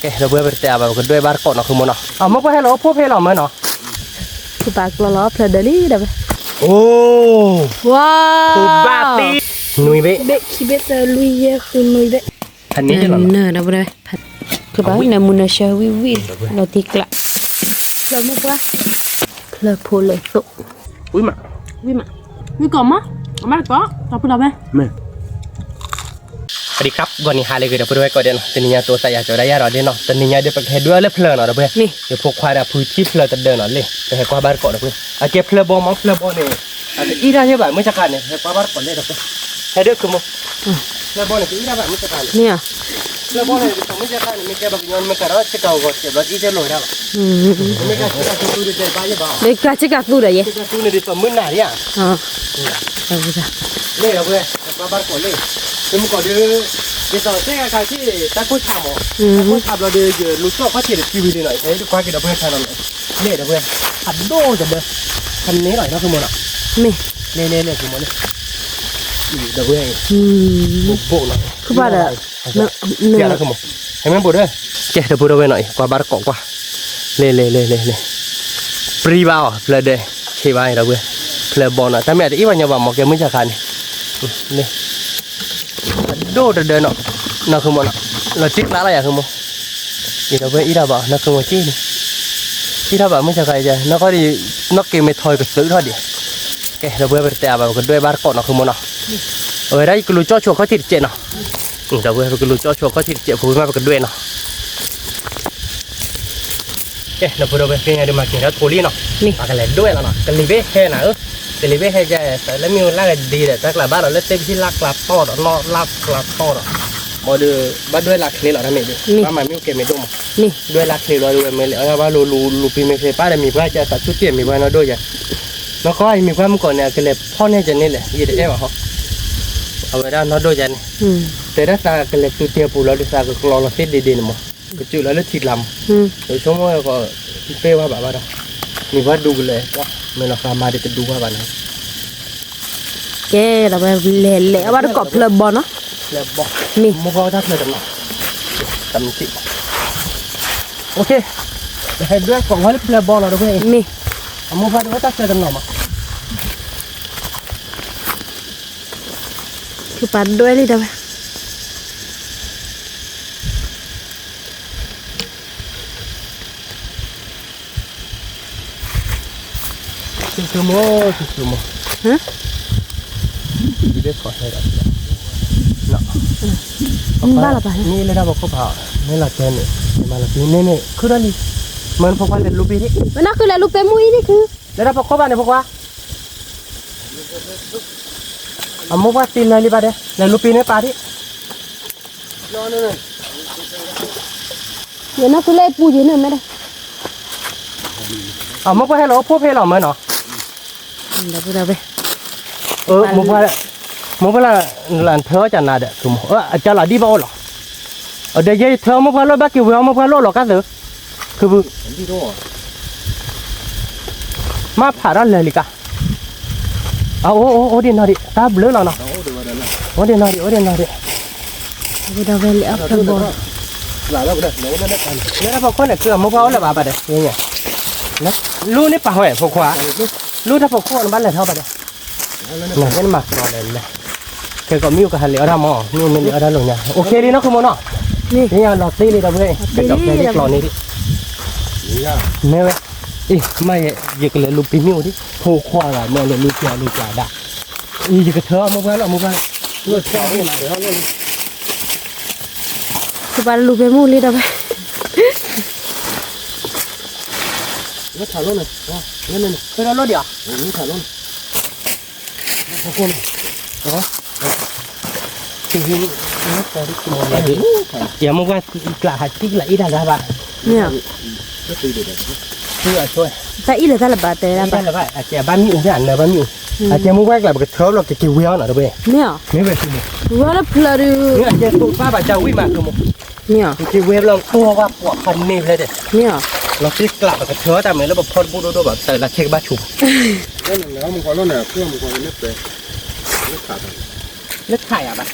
เราเบื่อไปแต่แบบด้วยบ้านเกาะเนาะคือมันเนาะมันก็ให้เราพวกให้เราไหมเนาะคือปากล้อเพลเดลี่เด้อโอ้ว้าวคือบาตีนุยเบะคิเบตลุยคือนุยเบะอันนี้จะหรอเนอนะบ่ได้คือปากน้ำมันเชวิวิเราติกละเราไม่ว่าเพลโพเลโตอุ้ยมาวิก่อนมั้ยมาก่อนเราพูดอะไรไม่สวัสดีครับก่อนนี้หาเลยก็เดี๋ยวพูดไว้ก่อนเดี๋ยวนะตอนนี้ตัวใส่ยาจะได้ยาเราเดี๋ยวเนาะตอนนี้เดี๋ยวไปเห็ดด้วยเล็บเพลินเนาะเพื่อนเดี๋ยวพวกควายพื้นที่เพลินจะเดินเนาะเลยไปเห็ดควายบ้านก่อนเพื่อนอาเก็บเพลินบอมเพลินบอลเนี่ยอาจจะอีได้ใช่ป่ะไม่จัดการเนี่ยเห็ดควายบ้านก่อนเลยเพื่อนเห็ดเด็กคือมั้งเพลินบอลเนี่ยอีได้ป่ะไม่จัดการเนี่ยเพลินบอลเนี่ยไม่จัดการเนี่ยไม่แค่แบบย้อนไม่กระโดดจะเก่าก่อนเจ็บแล้วอีจะลอยได้ป่ะไม่กล้าจะตู้ดีใจไปยังบ้าเด็กกล้าจะกล้าตู้ได้ยังจะตู้เนี่ยดิสมมุติหนาเนี่ยเอาไปจ้ะเลยเพื่อนควายบ้านก่อนเลยคือมันก่อนเดี๋ยวต่อเจ้าใครที่ตะกุดทำอ๋อตะกุดทำเราเดี๋ยวลูกชอบเขาเทียบทีวีหน่อยเฮ้ยดูควายกินเราเพื่อนทานเราเนี่ยเพื่อนขัดโดจะเด้อคันนี้หน่อยนะคือมันอ่ะเนี่ยคือมันเดี๋ยวเพื่อนบุกหน่อยคือว่าเด้อเกี่ยวแล้วคือมันให้มันบุกเด้อเจ๊เดี๋ยวบุกเราไปหน่อยกว่าบาร์กกว่าเล่ปรีบ้าเพลเดย์เชบ้าเราเพื่อนเพลบอลนะแต่แม่แต่อีวันยังว่าหมอกยังไม่จะคันนี่โดดเดินเนาะนั่นคือมันเราจิกล้าอะไรอย่างคือมันอีเราไปอีเราบ่นั่นคือมันจี้นี่อีเราบ่ไม่ใช่ใครใจนั่นก็ดีนักเกมไม่ถอยก็ซื้อเท่าดิแกเราไปแต่แบบก็ด้วยบ้านเกาะนั่นคือมันเนาะได้ก็รู้จ่อชัวเขาติดเจเนาะเราไปก็รู้จ่อชัวเขาติดเจผมมาไปก็ด้วยเนาะแกเราไปเป็นไงเดี๋ยวมากินแล้วโทลี่เนาะมากันเลยด้วยแล้วเนาะกันรีเบ้แค่ไหนแต่รีเบ้ให้ใจแต่แล้วมีลากดีแต่จากหลังบ้านเราเล่นเต็มที่ลากกลับต่อเนาะลากกลับต่อเนาะมาดูบ้านด้วยลักนี่เหรอทำไมดิว่ามันไม่เก็บไม่ดุมนี่ด้วยลักนี่เราดูไม่เลยว่าลูปีไม่เคยป้าแต่มีเพื่อจะตัดชุดเตี้ยมีเพื่อนเราด้วยจ้ะแล้วก็มีเพื่อนเมื่อก่อนเนี่ยก็เลยพ่อเนี่ยจะนี่แหละยี่เด็กเหรอเอาไว้ด้านเราด้วยจ้ะนี่แต่ถ้าตาก็เลยชุดเตี้ยปูเราดูตาก็ลองเราเส้นดีๆนะมั้งก็จุดแล้วทิดลำโดยช่วงว่าก็เป้ว่าแบบว่าเรามีว่าดูเลยว่าเมื่อเราพามาเดี๋ยวจะดูว่าแบบนั้นแกเราไปเละว่าก็เพลบอลเนาะเพลบอลนี่มุกเขาทักเลยตำสิโอเคให้ด้วยของเขาเพลบอลเราด้วยนี่มุกเขาทักเลยตำหน่อมาคือปัดด้วยเลยเด้อคือโม่ฮะดีเด็ดขอให้เราเนาะบ้าละป่ะนี่เลยนะบอกเขาเผาไม่ละแกนี่มาละปีนี่คืออะไรมันพกว่าเล่นลูกปีนี่มันน่าคือเล่นลูกเปมุ้ยนี่คือแล้วเราพกเข้าบ้านเนี่ยพกว่ามุกว่าตีนเลยรีบไปเด้เล่นลูกปีนี่ปาที่นอนเลยเดี๋ยวน่าคือเล่นปูยืนหนึ่งไม่ได้มุกว่าให้เราพวกให้เราไหมเนาะเดี๋ยวไปมุกว่าหลานเธอจะน่าเด็กคือจะหลานดีบ้าหรอเดี๋ยวเธอมุกว่าเราบ้ากี่วันมุกว่าเราหรอกกันเถอะคือมาผ่านอะไรลิกะโอ้เดี๋ยวน่าดิตาเบลอแล้วเนาะโอ้เดี๋ยวน่าดิเดี๋ยวไปเลี้ยงเพลบอลหลานเราเด็กไหนนั่นกันแล้วพวกคนเนี่ยคือมุกว่าอะไรบ้าไปเด้ยังไงนะรู้นี่ป่ะเหรอพวกขวารู้ถ้าพวกคนบ้านไหนเท่าไปเด้หนังเป็นหมักรอเลยนะเคยก็มิวกับฮันเลี้ยงทำอ๋อมิวมันเลี้ยงได้หรือยังโอเคดีนะคุณโมน่ะนี่หลอดตีเลยนะเพื่อนจะจับแค่ที่กรอนี้ดิเนี่ยเว้ยไม่ยิงเลยลูกปีมิวดิโผล่ขวาอะไรเมื่อเลยลูกจ่าด่ายิงกระเทาะมุกแล้วเลือดแค่นี้มาเดี๋ยวนี่คือบ้านลูกเปมุ้ยเลยเด้อไปรถถ่ายรถเลยนี่คือรถเดียวถ่ายรถขอบคุณจริงๆนักแต่ที่กินอะไรดิอย่ามาว่ากล้าที่ละอีได้ละบ้าเนี่ยช่วยแต่อีเลยถ้าละบาทแต่ละบาทอาจจะบ้านมีอุ้งที่อ่านเลยบ้านมีอาจจะมุ่งว่ากลับกับเท้าเราเกี่ยวเวียนหน่อยด้วยเนี่ยไม่เป็นไรว่าแล้วเพลดูเนี่ยอาจจะตัวป้าบาดเจ็บวิ่งมาคือมุ่งเนี่ยเกี่ยวเวียนเราตัวว่าปวดคันนี่เลยเด็ดเนี่ยเราคิดกลับกับเท้าแต่เหมือนเราแบบพอดบูดแบบแต่ละเช็คบ้าฉุบแล้วมึงก็รู้เนี่ยเพื่อนมึงก็เล็บเลยเล็บไข่อ่ะบ้า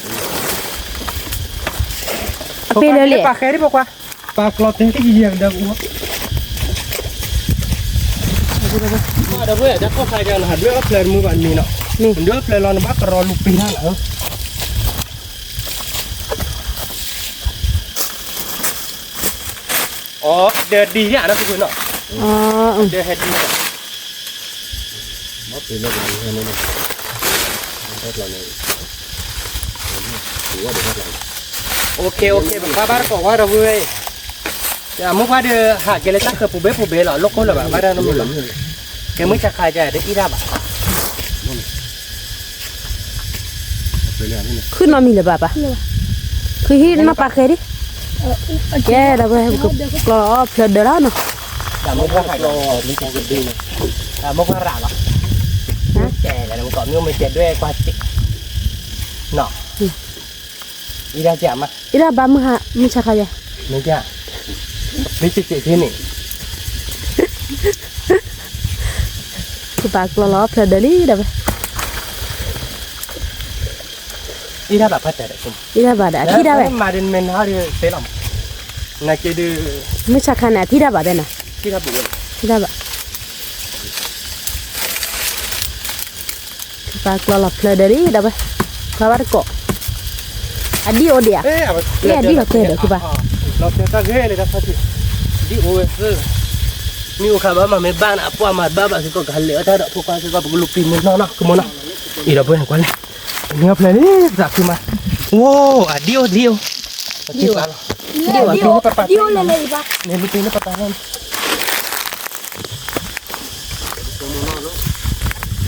เป็นเลยปากแค่ที่บอกว่า ปลากรอบเต็มที่เยี่ยงเดิมอ้วกเดี๋ยวเพื่อนจะเข้าใครกันหัดเรื่องเพลินมือวันนี้เนาะนี่เรื่องเพลินรอนบักรอลูกปีนั่นเหรออ๋อเดือดดีเนี่ยนะทุกคนเนาะอ๋อเดือดเฮ็ดดีmất tiền nó còn hơn nữa hết lần này chỉ có được hết lần โอเคแบบบ้านบอกว่าเราเว้ยแต่เมื่อวานเดือหาเกลือตั้งคือปูเบ้หรอลูกคนหรอแบบบ้านเราไม่หรอกแกไม่จะขายใจได้อีราบะ ขึ้นมามีหรือเปล่าปะคือฮิตมาปากแค่ดิแกเราไปกรอบเพลิดเดือดแล้วเนาะ แต่เมื่อวานเราไม่ใช่กันดีนะแต่เมื่อวานหรอแก่แล้วมันก่อนเมื่อมันเจ็ดด้วยกว่าจิเนาะอีราจะมา อีราบามึงฮะมึงชักอะไร ไม่จ้าไม่จิที่นี่ คือปากกรอบเพลิดเดือดนี่เดี๋ยวไป อีราแบบพัดแต่คุณ อีราบาดที่ได้ไป มาเดินเมนฮาร์ดเซลัมนักเดือ มึงชักขนาดที่ได้บาดเด้นะ ที่ราบุญ ที่ได้บาดปากกรอบเพลิดเดือดนี่เดี๋ยวไปข้าวบ้านเกาะอดีโอเดียอดีโอเตอร์เดี๋ยวคือปะ เราเจอตั้งเฮ้เลยนะครับดีโอเอสมีโอกาสมาไม่บ้านอ่ะพวกมาบ้านสิก็กันเลยถ้าพวกกันสิก็บุกลุกปีนนอนนะคือมันนะอีเราเพื่อนกันเลยเนี่ยเพลนี่จากที่มาว้าวอ่ะดีโอดีโอดีโอเลยปะ เนี่ยลูกปีนปะปะนั่น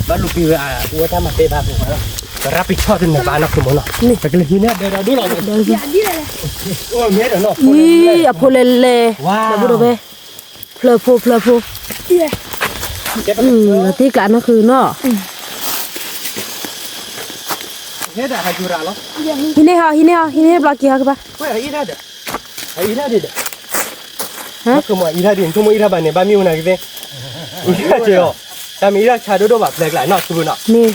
บ้านลูกปีอ่ะวัวทำมาเตะบ้านผมแล้วรับผิดชอบในบ้านนะคือมันนะแต่ก็เลยทีนี้เดี๋ยวดูหน่อยโอ้เมียเดี๋ยวเนาะ นี่อะโพเลเล่เดี๋ยวดูไปเพลฟูแล้วที่กันก็คือเนาะ เฮ็ดอะให้ดูราเนาะ ฮินเน่บล็อกกี่ฮะคือปะ เว้ยอีราเด้ออีราเด้อฮะคือว่าอีราเด้อคือว่าอีราบ้านเนี่ยบ้านมีuna queอีราเจ้าแต่มีอีราชาโดแบบแปลกๆเนาะคือเนาะ นี่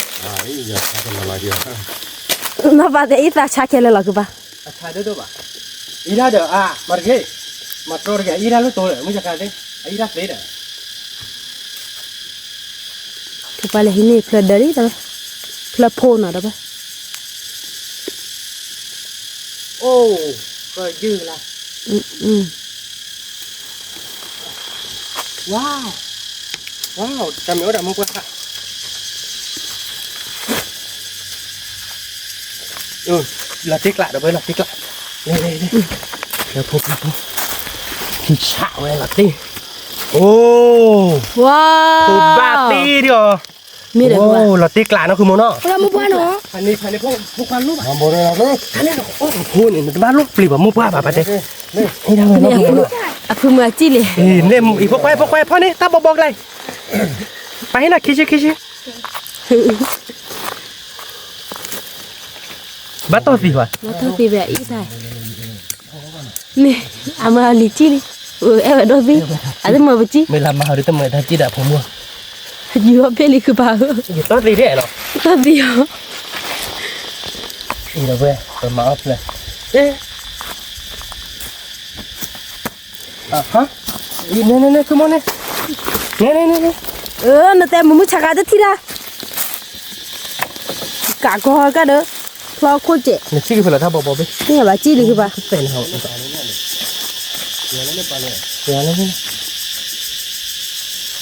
ai giờ sao mà lại điều มาปาเตอีตาชาเคเลยหรอคือปะ ชาโดแบบอีราเด้อมาเกมาโตรเกอีราลุโตเลยมึงจะกันดิอีราเตเด้อ คือปะเลยฮินเน่เพลเดอรี่แต่เพลโพน่ะแต่ปะ โอ้ก็ยืดละว้าวจำไม่ได้มึงกว่าละติ๊กละเดี๋ยวไปละติ๊กละเล่เดี๋ยวพบที่ฉะไว้ละติ๊กโอ้ ว้าว ตัวบ้าตีเดียว มีเด็กว่า โอ้ละติ๊กละนะคือโมโน่ เราไม่บ้านหรอ อันนี้พวกความรู้ làm bộ này là nó อันนี้โอ้โหนี่มันบ้านลูกปลีแบบมุกว่าแบบนี้ให้ทำอะไร เนี่ยอะคือเมื่อจี้เลย เนี่ยอีพวกควายพ่อนี่ตาบอกเลยไปให้น่ะคิชิบ้าตัวสิวะ มาทั้งปีแบบอีสายนี่อามาลิจี้เลยเออโดนสิอะไรมาบุจิ ไม่ลามาหรือต้องมาทันจีดาผมว่า อยู่ว่าเป็นลิคือป่า อยู่ต้นดีได้หรอ ตอนเดียว อีเราเว้ยเปิดมาอัพเลยฮะอีเนี่ยคือมันเนี่ยนั่นแต่มึงชักอะไรทีละกะก็ฮอกะเด้อพลอโคเจ เนี่ยชิคกี้พายถ้าบอกไป นี่ว่าจี้เลยคือป่ะ เป็นเหรอ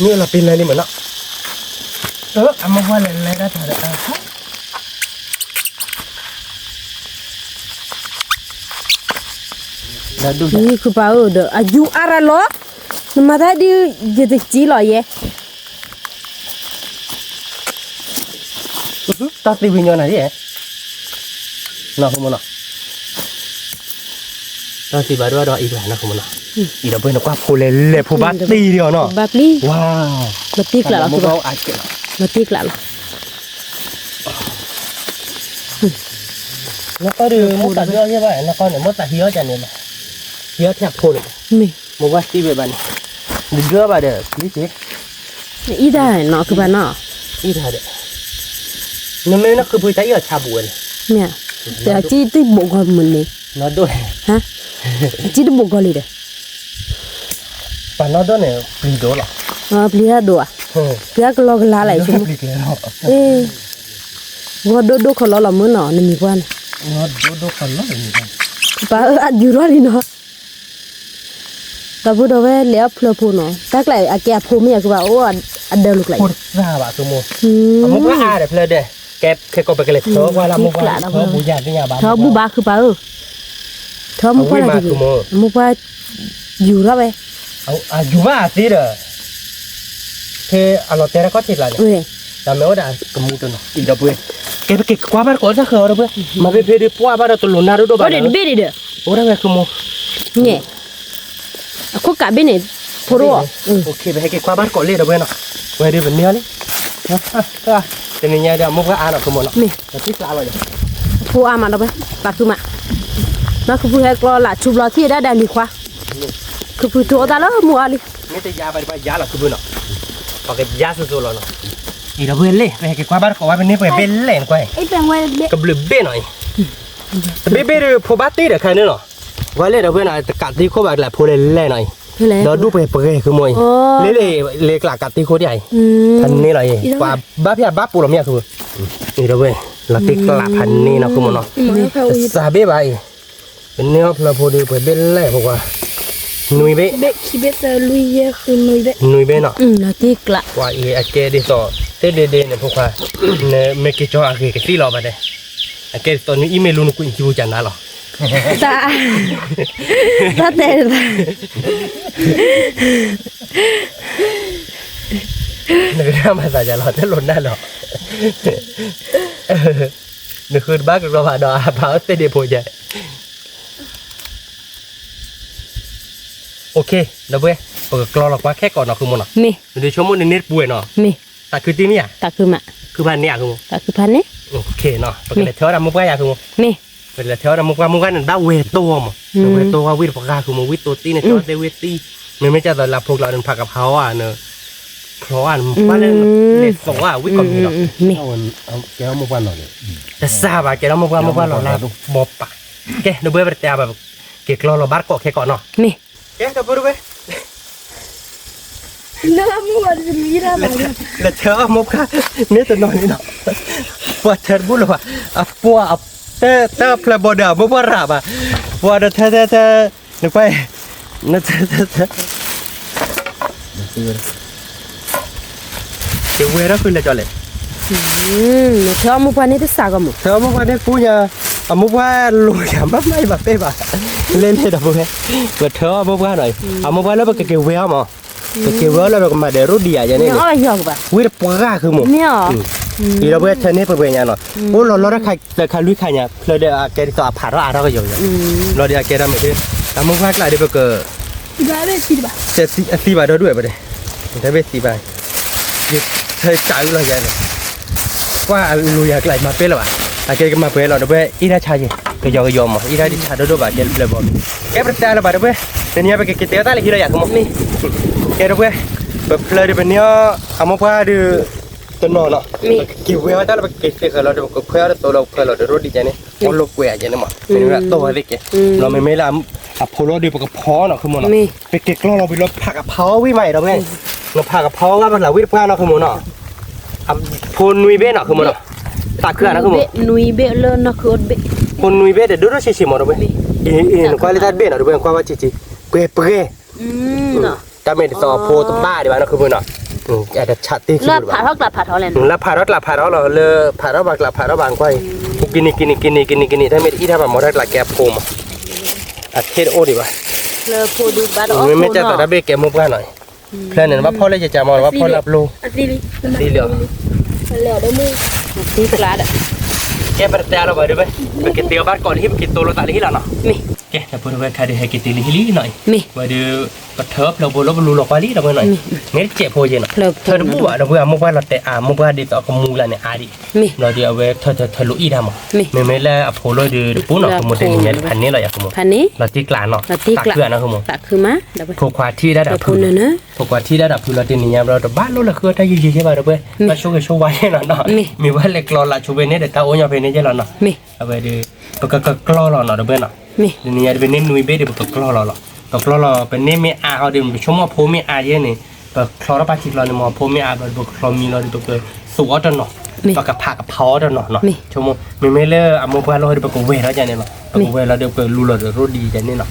เนี่ยเราเป็นอะไรนี่เหมือนเนาะอามาว่าอะไรได้ถ่ายได้แล้วดู นี่คือป่าเด้ออายุอะไรหรอมาได้ดิจะจะจี้หรอเย่ ตัดตีวิญญาณอะไรน่ะคุณมันน่ะตัดตีบาร์ว่าดออีกแล้วนะคุณมันน่ะอีเราเป็นนักว่าผู้เล่ผู้บัตตีเดียวเนาะ บัตลี่ ว้าว บัตติกละหรอคือป่ะ อาจจะ บัตติกละหรอ แล้วก็ดูมุดตัดเยอะใช่ไหมแล้วก็เนี่ยมุดตัดเยอะจังเนี่ยเยอะแทบพูดเลย นี่ มุดว่าตีแบบนี้ดูเยอะไปเด้อพี่เจ๊ อีได้เนาะคือป่ะเนาะ อีท่าเด้อนั่นไม่นักคือผู้ชายชาบูเลย เนี่ยแต่จี้ที่บุกคนมันนี่ นั่นด้วย ฮะจี้ที่บุกคนเลยเด้อ ปานนอดเนี่ยปลีโดหรอ ปลีดัวปลีก็ลอกลาไหลซุ ปลีเลยเนาะ ว่าโดเขาล้อละมื้อเนาะนี่มีกว่านะ นอดโดคนละนี่กัน ป้าอัดอยู่รอนี่เนาะตะพูดว่าแล้วเพลพูเนาะตักไหลอะแกพูไม่อยากว่าโอ้อัดเดินลูกไหล พูดราบะคือโมมุกว่าอาเดี๋ยวเพลเด้แกเคยก็ไปกันเลยเธอว่าละมุกว่าเธอบูญาที่ยาบ้า เธอบูบาคือป้าเธอมุกว่าอะไรดีมุกว่าอยู่รอไป เอาอยู่ว่าสิเด้อคือเอาเราเตะก็ติดละเนี่ย แต่ไม่ว่าได้กมูตัวเนาะอีกดอกเบี้ยแกไปเก็บกวาดบ้านก่อนสักครั้งดอกเบี้ยมาไปเพลิดปัวบ้านเราตัวหลุนนาดูดอกบ้าน โอ้เด็ดเบ็ดเด้อ โอ้ได้ไหมคือโม เนี่ยคุกกะเบ็ดเนี่ยพอรู้โอเคไปให้เก็บกวาดบ้านก่อนเลยดอกเบี้ยเนาะไว้เดี๋ยวเป็นเนื้อเลยแต่ในเนี่ยเดี๋ยวมุกก็อ่านออกคือโมเนาะแต่ที่กลางเลย พูอามาดอกเบี้ยปากคือมาแล้วคือพูให้กรอละชุบรอที่ได้แดนดีกว่าคือพูตัวตาแล้วมัวเลย ไม่แต่ยาไปยาหรอกคือบุญเนาะพอเก็บยาสู้ๆแล้วเนาะอีดอกเบี้ยเลยไปให้เก็บกวาดบ้านก่อนว่าเป็นนี้ไปเบลเล่นกว่า ไอ้เป็นไว้เบ็ด กับลืมเบ้หน่อยเบ้เดี๋ยวพอบ้าตีเดี๋ยวใครเนี่ยเนาะว่าเล่นดอกเบี้ยน่ะกัดที่โคแบบแหละพอเล่นเล่นหน่อยเราดูไปเปย์คือมวยเล่กลักกัดที่โคใหญ่พันนี้เลยกว่าบ้าพี่บ้าปูเราเนี่ยคือนี่เราเว้ยเราติดกลับพันนี้เนาะคือมันเนาะซาเบ้ไปเป็นเนื้อเราพอดีไปเบ้เล่พวกว่านุยเบ้ขี้เบ็ดลุยเยอะคือนุยเบ็ดเนาะเราติดกลับว่าเอเกดิสอเตเดเนี่ยพวกว่าเนี่ยเมกิจ่ออาเกก็ซีรอไปเลยอาเกตอนนี้อีเมลลูนกุอิจิบุจันนะหรอตาเตะนึกได้มาสายจะหล่อจะหล่นได้หรอนึกคือบ้านเราผ่าดอกผ่าเตเดโพยโอเคเดี๋ยวเว้ยเปิดกรอหรอกว่าแค่ก่อนเนาะคือมันเนาะมีเดี๋ยวชั่วโมงนึงเน็ตป่วยเนาะมีแต่คือที่นี่อ่ะแต่คือมาคือบ้านเนี่ยคือมันแต่คือพันเนี่ยโอเคเนาะเปิดเลยเท่าไรมุกว่าอยากคือมันมีเปิดเลยเท่าไรมุกว่านั่นบ้าเวตัวมั้งเวตัวว่าวิทย์ปากกาคือมันวิทตัวตีเนี่ยเท่าเดวิตตีมันไม่จะตอนรับพวกเราเดินผักกับเขาอ่ะเนอะเพราะว่าบ้านเนี่ยเด็ดส่งว่าวิทย์ก่อนมีหรอกเอาแก้วมุกวันหน่อยแต่ทราบว่าแกเรามุกว่าเราละบอบปะแกเดี๋ยวเบื่อไปแต่แบบเกะกรอเราบ้านเกาะแค่ก่อนเนาะมีแกเดี๋ยวเบื่อไปน้ำมัวจะมีน้ำแล้วเธอมุกค่ะเนี่ยจะนอนนี่เนาะว่าเธอพูดหรอวะปัวเตอเพลบอดามุกว่าราบอ่ะปัวเธอนึกไปนั่นเธอเดี๋ยวเวลาคุยเลยจอเลยเธอมุกวันนี้จะสักมั้งเธอมุกวันนี้พูดอย่ามุกว่าลุยแบบไม่แบบเป๊ะแบบเล่นดับเบิ้ลเปิดเธอมุกว่าหน่อยมุกว่าแล้วไปเกี่ยวเวลมั้งเกี่ยวแล้วเราก็มาเดี๋ยวรู้ดีอ่ะอย่างนี้อะไรอย่างแบบวิธีปากกาคือหมูเนี่ยอีเราเวทเนี่ยเป็นยังไงเนาะโอ้เราได้ใครแต่ใครลุยใครเนี่ยเราเดี๋ยวแกติดต่อผ่านเราก็อยู่เราเดี๋ยวแกทำแบบนี้แต่มุกว่าอะไรเดี๋ยวก็ได้เบ็ดสิบบาทจะสี่บาทด้วยไปเลยได้เบ็ด4 บาทเธอจ่ายเราใหญ่เลยว่าลุยอะไรมาเป็นหรอวะอาเกก็มาเป็นเราเดี๋ยวอีได้ชาเย็นก็ยอมอีได้ดิชาด้วยบาทเย็นเลยบอกแกประจานเราบาทเดี๋ยวแต่เนี่ยไปเก็บเตี้ยตาเลยที่เราอยากมั้งนี่แกเดี๋ยวแบบเลยเดี๋ยวเนี่ยอามุกว่าดูต้นนอนเนาะเกี่ยวเวลาถ้าเราไปเก็บเสร็จเราเดี๋ยวก็เพื่อเราตัวเราเพื่อเราเดี๋ยวรู้ดีใจเนี่ยเราลูกเวรเนี่ยมั้งเป็นแบบตัวเล็กแกเราไม่ละพอเราดูปกพ้อเนาะคือมันเนาะไปเก็บกล้องเราไปรถผักกับเผาวิใหม่เราไงเราผักกับเผาก็มันหลายวิธีการเนาะคือมันเนาะพูนนุยเบ้เนาะคือมันเนาะตาเคลื่อนนะคือมันนุยเบ้เลยนะคืออดเบ้พูนนุยเบ้เดี๋ยวดูเราชิมๆเราไปqualità bene dobbiamo qua cici que no ถ้าไม่ได้สอบโพตบ้าดีกว่านะคือมันเนาะอาจจะชัดที่สุดแล้วผ่าทอกแล้วแล้วผ่าเราเลยผ่าเราบักผ่าเราบางก้อยกินถ้าไม่ที่ถ้าแบบมอได้ละแกโพมอาเทศโอดีป่ะเลยโพดูบ้านออกไม่จะต่อได้เบแกมุกกันหน่อยเพื่อนเห็นว่าพ่อเลยจะมองว่าพ่อรับรู้สีเหลืองแล้วได้มือตีกลาดแกไปแต่เราไปดูไปไปกินเตี๋ยวบ้านก่อนที่ไปกินตัวเราตาลิฮิแล้วเนาะมีแกแต่พูดว่าใครได้ให้กินตีลิฮิหน่อยมีมาดูกระเทิบเราบนรถบรรลุหลอกวาลีเราไปหน่อยเนี่ยเจ็บโพเย็นเนาะเธอพูดว่าเราพูดมุกว่าเราแต่มุกว่าดีต่อกับมูลเนี่ยอาดิเราเดี๋ยวเวเธอลุอีดำอ่ะไม่แล้วอโพโลดูปุ๊บเนาะขโมยเนี่ยพันนี้เราอยากขโมยพันนี้เราตีกลานเนาะตักเกลือนะขโมยตักคือมาพวกควาที่ได้ดับพูนนะพวกควาที่ได้ดับพูนเราตีนี้เราแต่บ้านเราละคือถ้าอยู่ใช่ไหมเราไปมาช่วยไว้เนาะมีว่าเล็กรอละช่วยเนี่ยแต่ตาโอ้ยเป็นเนี่ยเราเนาะเอาไปดูก็กล้อเราเนาะเราไปเนาะนี่นี่เป็นเนี่ยนุยเบ้เดี๋ยวก็กล้อเรา ก็กลัวเราเป็นเนไม่อาเขาเดี๋ยวชั่วโมงพูไม่อาเยอะนี่ก็คลอร์ปาชิเราเนี่ยมอพูไม่อาแบบคลอมีเราเดี๋ยวก็สูงตัวหน่อปากกับผักกับเผาตัวหน่อเนาะชั่วโมงไม่เล่อะโมบ้านเราเดี๋ยวก็เวรแล้วจันเนี่ยเนาะเวรเราเดี๋ยวก็รู้เราเดี๋ยวรู้ดีจันเนี่ยเนาะ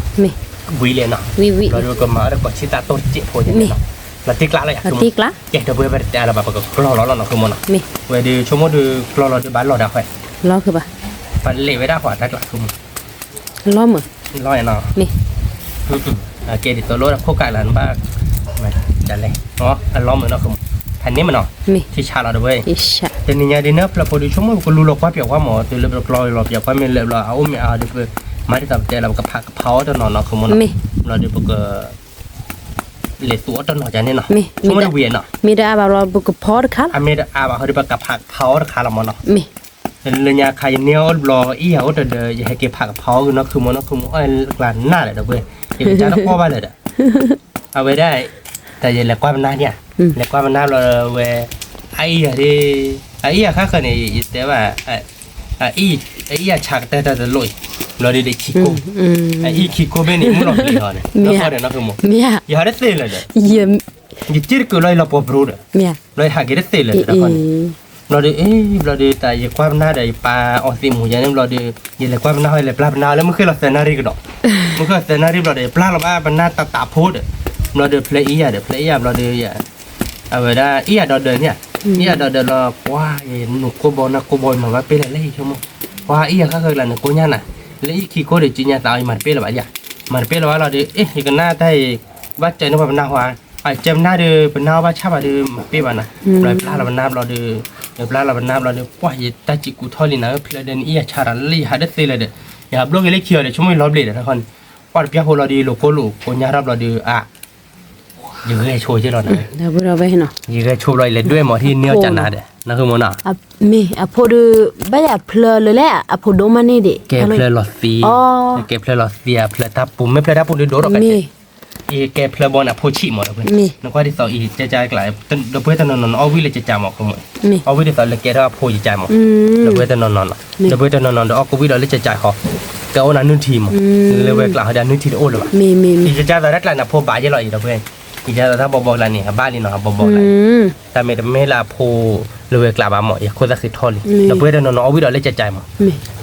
วิเลยเนาะเราเดี๋ยวก็มาเดี๋ยวก็ชิตาโตจิโพจันเนี่ยเนาะเราติ๊กละเลยอ่ะติ๊กละแกเดี๋ยวเวรแต่เราแบบก็กลัวเราเนาะคือมันเนาะเวรเดี๋ยวชั่วโมงเดี๋ยวกลัวเราเดี๋ยวบ้านเราได้ค่อย ล้อคือปะ ปันเละไว้ได้ขวาได้กลับคือมัน ล้อมือ ร้อยเนาะ นี่ เกดิตัวรถพวกกายหลานบ้างมาจันเลยเนาะอันล้อมเหมือนเนาะคือแผ่นนี้มันเนาะ นี่ ที่ชาเราด้วย อิชะ แต่นี่เนี่ยเดี๋ยวนี้เราพอดีชั่วโมงก็รู้เราว่าเปียกว่าหมอตัวเราปล่อยเราเปียกว่าไม่เลยเราเอาไม่เอาเดี๋ยวมาที่ตับใจเรากับผักกับเผาตัวนอนเนาะคือมันเราเดี๋ยวก็เหลือตัวตัวนอนจันนี่เนาะชั่วโมงเวียนเนาะ มีได้แบบเราบุกพอดค่ะ อเมริกาเขาเดี๋ยวกับผักเผาราคาละมันเนาะ มี เลยเนี่ยใครเนี้ยรออีเหรอเดี๋ยวอย่าให้เก็บผักกับเผาคือเนาะคือมันเนาะคือมันไอ้กลางหน้าเลยเดี๋ยวเว้ยเก็บจานต้องพ่อบ้านเลยเด้อเอาไว้ได้แต่อย่าแหลกกว่ามันหน้าเนี่ยแหลกกว่ามันหน้าเราเว้ยไอ้อะที่ไอ้อะข้าเคยเนี่ยแต่ว่าไอ้อะฉากแต่ลอยเราได้ขี้โก้ไอ้ขี้โก้เป็นนี่มันหลอกเลยเหรอเนี่ยแล้วก็เดี๋ยวนะคือมัน เมีย อย่าได้เสียเลยเด้อ เยี่ยม ยิ่งจืดก็เลยเราปอบรู้เด้อ เมีย เลยหากินได้เสียเลยนะคนเราได้เราได้แต่อย่าความหน้าได้ปลาออกสีหมูอย่างนี้เราได้อย่าเลยความหน้าให้เลยปลาหน้าแล้วมันคือเราเซนารีกันดอกมันคือเซนารีเราได้ปลาเราบ้ามันหน้าตาพูดเราได้เพลย์อีเดี๋ยวเพลย์เราได้เอาไว้ได้อีเราเดินเนี่ยอีเราเดินเราว้าหนูโกบอลนะโกบอลมาว่าเป็นอะไรชั่วโมงว้าอีเขาเคยหลังโกย่าน่ะแล้วอีขี้โกเดี๋ยวจีน่าตายมันเป็นอะไรอย่างมันเป็นว่าเราได้อีกันหน้าได้ว่าใจนึกว่าเป็นหน้าหัวไอ้เจมหน้าเดือเป็นหน้าว่าชาบะเดือเปี้ยบ้านะเราปลาเราเป็นหน้าเราเดือปลาเราเป็นหน้าเราเดือว้าตาจิกุทอลินะเพลเดนอีชารัลลี่หาได้เสียเลยเด้อย่าบล็อกเล็กเขียวเดี๋ยวชั่วโมงรอบเลยทุกคนว่าเปียโฮเราดีโลโก้ลูกคนยารับเราดียื้อโชว์ใช่หรอนะ เดี๋ยวเราไปเนาะ ยื้อโชว์เราเลยด้วยหมอที่เนี้ยจันนาเด้นั่นคือหมอน่ะ อ่ะมีอ่ะพอดูไม่อยากเพลเลยแหละอ่ะพอดูมันนี่ดิ แกเพลหลอดซีแกเพลหลอดเสียเพลตาปุ่มไม่เพลตาปุ่มโดดออกกันอีแกเพลบอลอ่ะโพชิหมดเลยนักว่าที่สองอีจะจ่ายกลายเราเพื่อจะนอนเอาวิเลยจะจ่ายหมดเขาหมดเอาวิที่สองเลยแกเราโพจะจ่ายหมดเราเพื่อจะนอนเราเพื่อจะนอนเราเอาวิเราเลยจะจ่ายเขาก็เอาหน้านุ่นทีมเลยเวกล่าวให้ได้นุ่นทีโอ้เลยว่ะ มี อีจะจ่ายแต่ละหลังน่ะโพบ่ายจะลอยอีเราเพื่อนอีจะถ้าบอกหลังนี่บ้านนี่เนาะบอกหลังแต่ไม่ลาโพเลยเวกล่าวมาหมดอีคนละสิทอลี่เราเพื่อจะนอนเอาวิเราเลยจะจ่ายหมด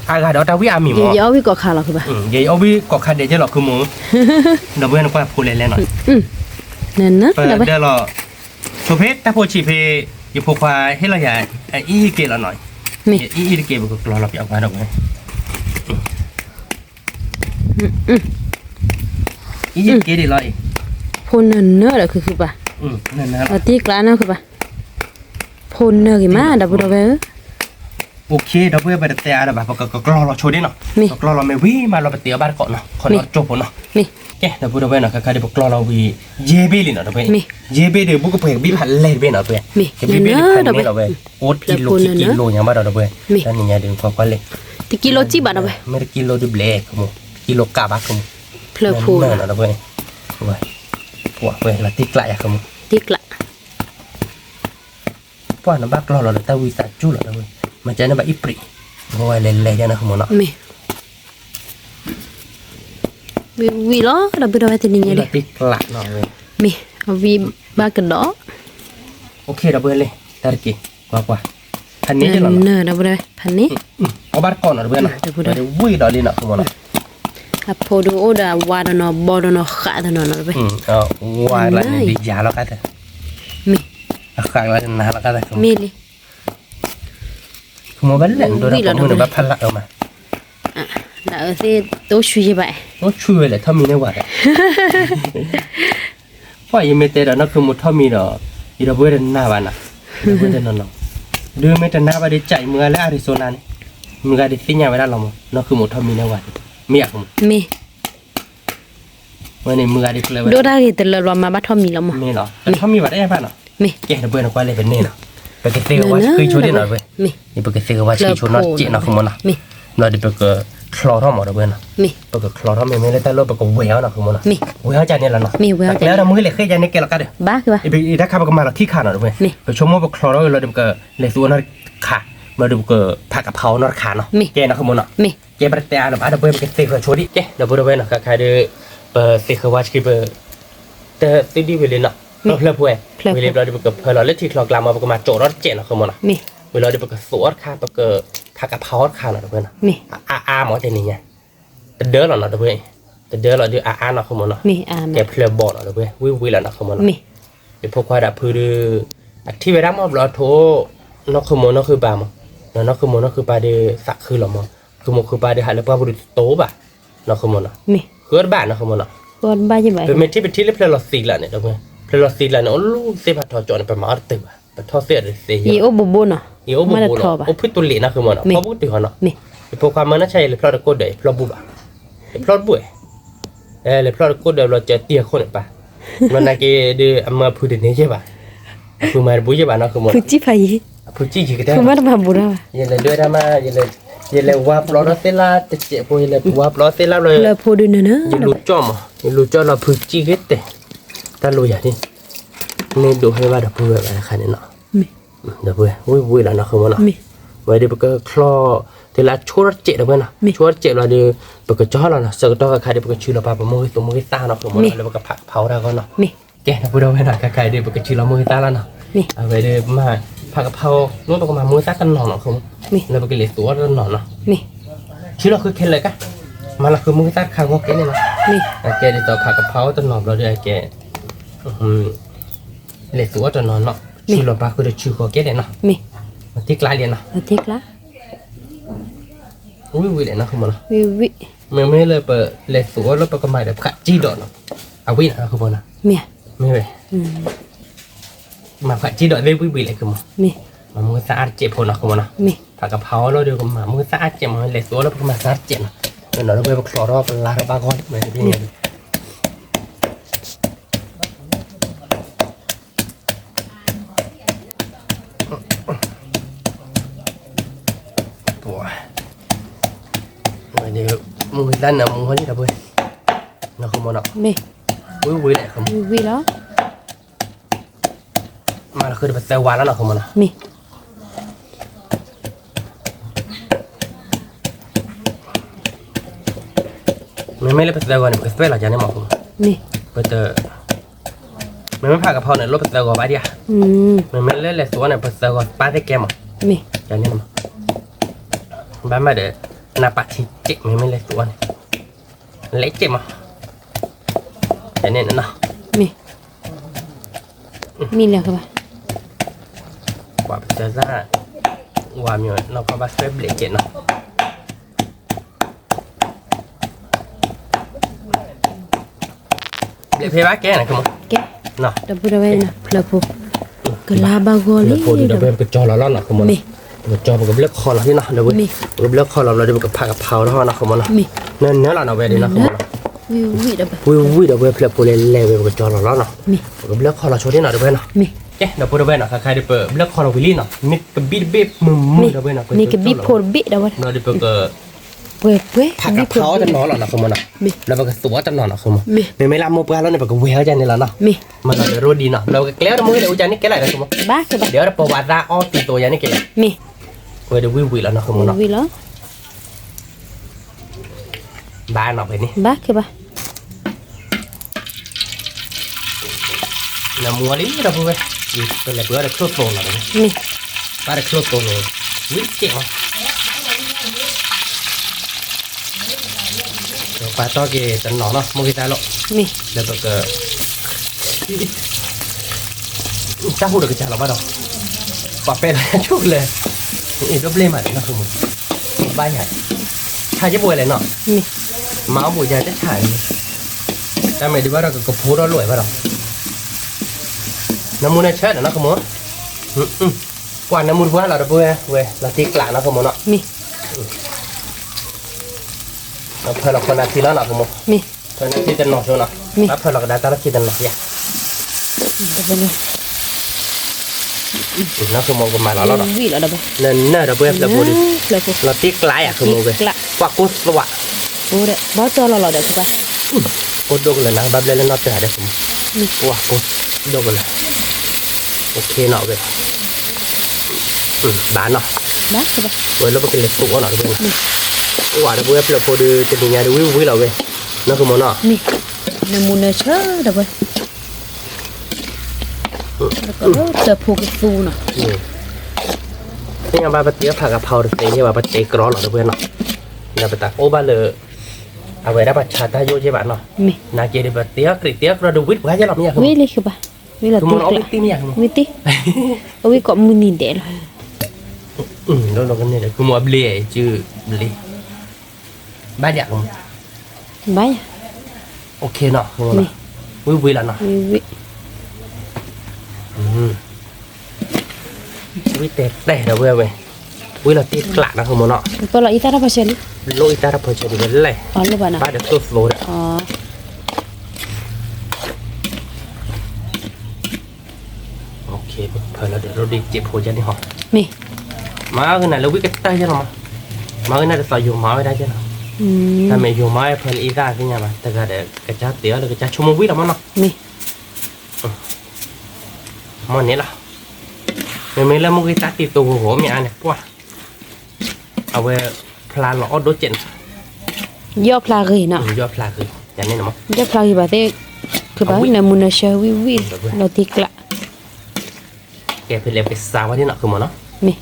อากาศเราวิอามีหมด เดี๋ยววิก็ขาเราคือปะ เดี๋ยวเอาวิก็ขาดเดี๋ยวจะหลอกคือหมูเราเพื่อนก็พูดเล่นๆหน่อย นั่นนะ เดี๋ยวเราโชเพชถ้าโพชีเพอยู่พวกว่าให้เราอย่าอีเกลเราหน่อยอีเกลก็เราไปเอามาดอกไม้อีเกลดีเลย พนเนื้อเลยคือปะ นั่นนะ เอาตีกลาเนื้อคือปะพนเนื้อกี่มาดับเราไป โอเคเราเพื่อไปเตะอะไรแบบก็เราโชว์ได้เนาะก็เราไม่วิ่งมาเราไปเตะบ้านก่อนเนาะคนเราจบเนาะ นี่ แกเราพูดเอาไว้เนาะก็เดี๋ยวเราวิ่งเย่เบลี่เนาะเราไปเย่เบลี่บุกไปบีพันเล่เบเนาะไปเบลี่พันนี่เราไปโอ๊ตกิโลอย่างบ้านเราไปแล้วนี่เนี่ยเดี๋ยวก็เลย ติกิโลจีบาเราไป ไม่ได้กิโลดิเบลกมั้งกิโลกาบักมั้ง เพลพู นั่นเราไปไปพวกไปเราติดไหลอะมั้ง ติกละ พวกนั้นบักเราแต่วิสาจุเราไปมันจะนั่นแบบอิปริงวยเล่ๆนะมั้งเนาะ มีล้อเราไปเราไปที่นี่เลย ติดไหลเนาะ มีวีบากระดอ โอเคเราไปเลยตาร์กี้ว่าพันนี้จะหรอ เนื้อเราไปพันนี้ เอาบัตรก่อนเราไปเนาะเดี๋ยววิ่งเราดีเนาะมั้งเนาะ อะพอดูโอดาวาดเนาะบอดเนาะขาดเนาะเราไป เอาว่าอะไรดียาแล้วกัน มี ข้างแล้วนะแล้วกัน มีเลย ขโมยบ้านเล่นโดนขโมยแบบพันละเอามา อ่ะแล้วสิโตช่วยไป โอ้ช่วยเลยถ้ามีในวัดเพราะยังไม่เตะแล้วนะคือมุดถ้ามีเนาะอีเราเพื่อนหน้าบ้านนะเพื่อนนอนดูไม่แต่หน้าบ้านได้ใจเมื่อและอาริโซนานี่มึงก็ได้สิ่งอย่างไว้ได้หรอมั้งนั่นคือมุดถ้ามีในวัดไม่อยากมั้ง มี เมื่อในมือได้เลย ดูได้แต่เรามาบัดทอมีแล้วมั้ง ไม่เนาะแต่ถ้ามีวัดได้ยังไงเนาะ มี แกเพื่อนก็เลยเป็นนี่เนาะไปเกษตรว่าคือช่วยได้หน่อยเว้ย มี นี่ไปเกษตรว่าช่วยเนาะเจ๊เนาะคือมันเนาะ มี เราได้ไปก็คลอท่อหมดเว้ยเนาะ มี ไปก็คลอท่อไม่ได้แต่เราไปก็เวลเนาะคือมันเนาะ มี เวลใจเนี่ยแล้วเนาะ มีเวลใจ แล้วเรามือเลยเคยใจเนี่ยแกละกันเด้อ บ้าคือปะ อีถ้าข้าก็มาเราที่ขาหน่อยเว้ยไปชมว่าคลอเราเราเดี๋ยวก็เลยส่วนนั้นขามาดูก็ผักกับเผาเนาะขาเนาะแกนะคือมันเนาะ มี แกประเดี๋ยวเราอาจจะไปเกษตรช่วยดิแกเดี๋ยวพูดเอาไว้เนาะใครเดี๋ยว เปิดสิคือว่าคือเปิดแต่ติดีเวลาเนาะเราเพลิดเพลินเวลาเราได้ไปกับเพลินเราเล่นที่คลอกลามาไปกับมาโจรถเจ๋งเนาะคือมันเนาะ มี เวลาได้ไปกับสวดข้าไปกับผักกะเพราข้าเนาะเพื่อนเนาะ มี หมอแต่นี่ไงแต่เด้อเนาะเพื่อนแต่เด้อเราดูเนาะคือมันเนาะ มีมา แกเพลิดบอลเนาะเพื่อนวิแล้วเนาะคือมันเนาะ มี เดี๋ยวพวกควายดับพื้นที่เวลามาเราโทนอกคือมันนอกคือบามันนอกคือมันนอกคือปลาเดสักคือหรอมั้งคือมันคือปลาเดหายแล้วปลาบุรุษโตบ่ะนอกคือมันเนาะ มี คือบ้านนอกคือมันเนาะ ก่อนบ้านยังไง เป็นที่เป็นที่เล็บเพลอสีละเนี่ยเดี๋ยวเพื่อนเพลอสีละเนี่ยโอ้ลูกเสียบทอจอนไปมาตึกไปทอเสียเลยเสีย อีโอบุบเนาะ อีโอบุบเนาะโอ้พิตุลีนะคือมันเนาะพอบุตรเขาเนาะ มี พวกความมันน่าใช่เลยเพลอตะโกดเดย์เพลอบุบะเพลอบุ้ยเลยเพลอตะโกดเดย์เราจะเตี้ยคนป่ะมันน่าเกเดอเอามาพูดเดี๋ยวนี้ใช่ป่ะคือมาบุ้ยป่ะเนาะคือมัน ผู้จีไฟ พูดจี้จีก็ได้ คือมาทำบุญอะไร ยันเลยด้วยนะมายันเลยว่าปลอดเสลาจะเจ็บปวดเลยว่าปลอดเสลาเลย เลยพูดด้วยนะ ยันรู้จอมยันรู้จอมเราพูดจี้ก็เตะแต่รู้อย่างนี้นี่ดูให้ว่าเดี๋ยวพูดแบบอะไรขนาดนี้เนาะ มี เดี๋ยวพูดวุ้ยแล้วเนาะคือมันเนาะ มี ไว้เดี๋ยวก็คลอเดี๋ยวละชั่วเจ็บเดี๋ยวเนาะชั่วเจ็บเราเดี๋ยวก็จ้อเราเนาะสักตัวก็ใครเดี๋ยวก็ชื่อเราปะปะมือตัวมือตาเนาะคือมันแล้วก็เผาได้ก็เนาะ มี แกนะพูดเอาไว้หน่อยใครเดี๋ยวก็ชื่อเรามือตาแล้วเนาะ มี เอาไว้เดี๋ยวมาผักกะเพรานู้นตกมามือตากันหนอนเนาะคือ มี แล้วก็เหลือตัวกันหนอนเนาะ มี ชื่อเราคือเคนเลยกะมันเราคือมือตัดข้างงอกเกเนี่ยนะ มี แกได้ต่อผักกะเพราต้นหอมเราด้วยแกเหล็กตัวต้นนอนเนาะชื่อเราปะคือจะชื่อของเกเนี่ยเนาะ มี มันที่กลายเรียนเนาะ อาทิตย์ละ วิเลยนะคือมันเนาะ วิ มันไม่เลยเปิดเหล็กตัวแล้วปะก็มาเดี๋ยวขัดจี้ดอกเนาะเอาวินะคือมันนะ เมีย ไม่เลยมาขัดจี้ดอกได้วิเลยคือมัน มี มามือสะอาดเจ็บพอเนาะคือมันนะ มี ผักกะเพราเราเดี๋ยวก็มามือสะอาดเจ็บมาเหล็กตัวแล้วปะก็มาสะอาดเจ็บเนาะเดี๋ยวเราไปคลอรอบลาระบายก่อนเหมือนที่นี่เดี๋ยวมือด้านน่ะมือเขาที่ทำเพื่อนเราคือมันเนาะ มี วิแหละครับ วิแล้ว มาเราคือไปเซลวานแล้วเนาะคือมันเนาะ มี ไม่เลยไปเซลวานเนี่ยไปเซลหลังจากนี้หมอคุณ มี ไปเจอไม่ผ่ากระเพราเนี่ยรถไปเซลวานไปดิอ่ะไม่เล่นเลยส่วนเนี่ยไปเซลวานป้าได้แกมั้ง มี อย่างนี้มั้งบ้านมาเดี๋ยวนาปัดที่เจ็บไม่เลยส่วนเล็กเจ็บมั้งอย่างนี้เนาะ มีแล้วครับ ว่าไปเจอซ่าว่ามีเราพอบัสเฟบเล็กเจ็บเนาะเดี๋ยวเพย์บ้าแกนะคือมั้ง แก เนาะ ดับบุระเวนนะเพลพูกลาบากอลี พอดีเราไปกระจอแล้วเนาะคือมั้งกระจอกับเลือกคอเราที่เนาะเดี๋ยวกับเลือกคอเราเดี๋ยวกับผักกะเพราแล้วเนาะคือมั้งเนาะ มี เนื้อเราเนาะเวดีเนาะคือมั้ง วิดับ วิเดี๋ยวเพลพูเล่ๆกับจอเราเนาะ มี กับเลือกคอเราโชว์ที่เนาะเดี๋ยวเนาะ มี เดี๋ยวพูดเนาะใครเดี๋ยวเปิดเลือกคอเราวิลลี่เนาะมีกับบีบมือเดี๋ยวเนาะ มีกับบีโพลบีดับวะ เนาะเดี๋ยวเปิด เว้ยเว้ย ผักกะเพราจะนอนหรอเนาะคือมั้งเนาะแล้วก็สัวจะนอนเนาะคือมั้งไม่ลำมือเปล่าแล้วเนี่ยก็เวลจังนี่แหละเนาะ มี มันเราจะรู้ดีเนาะเราก็เกลียดมือเดี๋ยวจานนี้เกลียดอะไรคือมั้ง บ้าคือบ้า เดี๋ยวเราประวัติราอ้อตีตัวยันนี่เกลียด มี เดี๋ยววิแล้วเนาะคือมั้งเนาะ วิแล้ว บ้านเนาะไปนี่ บ้าคือบ้า น้ำมัวลิ้นเราพูดไปเป็นอะไรเพื่อได้ครบโตเนาะ มี ป้าได้ครบโตเลยวิ่งเจ๋งป้าต้องเกย์จะนอนเนาะมึงกินได้หรอ มี แล้วก็จ้าหูดกับจ้าเราบ้าดอกป้าเป็นชุกเลยอีกรูปเล่มอะไรนะคือมึงบ้านใหญ่ชายจะบวยอะไรเนาะ มี ม้าบวยใหญ่จะถ่ายแต่ไม่ดีว่าเราก็พูดเรารวยบ้าดอกน้ำมูนเชิดนะคือมึงกว่าน้ำมูนว่าเราจะบวยเว้ยเราตีกลานะคือมึงเนาะ มี เราเพิ่มเราคนนาทีแล้วเนาะคือมึง มี เพิ่มนาทีจะนอนชัวร์เนาะแล้วเพิ่มเราก็ได้ตอนนาทีจะนอนเนี่ย ดับไปเลย นั่นคือมองกันมาแล้วเนาะ วิแล้วดับไป นั่นน่าจะเป็นระบบดิ เพลพู เราตีกลายอ่ะคือมองไปกว่ากูสวะ โอ้เด้บ้าจอเราเด้คือบ้า กูดกเลยนะบับเลยแล้วนอกจากเด็กผมว้ากูดกเลยโอเคเนาะเว้ยบ้านเนาะ บ้าคือบ้า เว้ยแล้วมันเป็นเล็กตัวเนาะเว้ยว่าเดี๋ยวเว้ยเราพอดีจะมีงานดูวิวเราเว้ยนั่นคือมันเนาะ มี namuna cha dah boy. Kalau tepung kesu nah. นี่ยังบาปเตี้ยผักกะเพราเตยว่าปะเตยกรอหรอเพื่อนเนาะนี่ปะตาโอบาเลยเอาไว้ได้ปะชาตาโยเจบะเนาะ Me. นาเกดิปะเตี้ยกริเตี้ยกระดูวิทย์ว่าจะหลับเนี่ยคือ Wei leh ke bah. Wei lah คือมันเอา tik วิ lah. ตี้เนี่ยคือ Wei tik. Wei kok muni dek lah. แล้วกันเนี่ยคือมัวเบลีชื่อเบลีบ้านอยาก Baik. โอเคเนาะคือมันวิละเนาะ Wei. วิเตะเตะเดี๋ยวเว้ยวิเราตีกลานะคือมันเนาะ Kalau kita dah pasal ni. โลอิตาราพอชดีกันเลย Oh, lu mana? บ้านเด็กตัวโฟล์ Oh. โอเคเพื่อนเราเดี๋ยวเราดีเจ็บหัวใจนี่หรอ Me. มาคือไหนเราวิกเตอร์ใช่ไหมมาคือไหนจะใส่อยู่มาไม่ได้ใช่ไหม ถ้าไม่อยู่มาเพื่อนอีกาที่เนี่ยมาแต่ก็เด็กกระจาเตี๋ยวหรือกระจาชั่วโมงวิละมั้งเนาะ Me. มันนี่ล่ะไม่แล้วมึงก็ตัดติดตัวหัวเมียเนี่ยป่ะเอาไว้พลาหล่อโดดเจน Yo pelari nak. ยอดพลาคืออย่างนี้นะมั้ง Yo pelari berarti ke bah namuna cha wiwi. Lo tik lah. แกไปเรียนไปสาวที่เนาะคือมันเนาะ Me.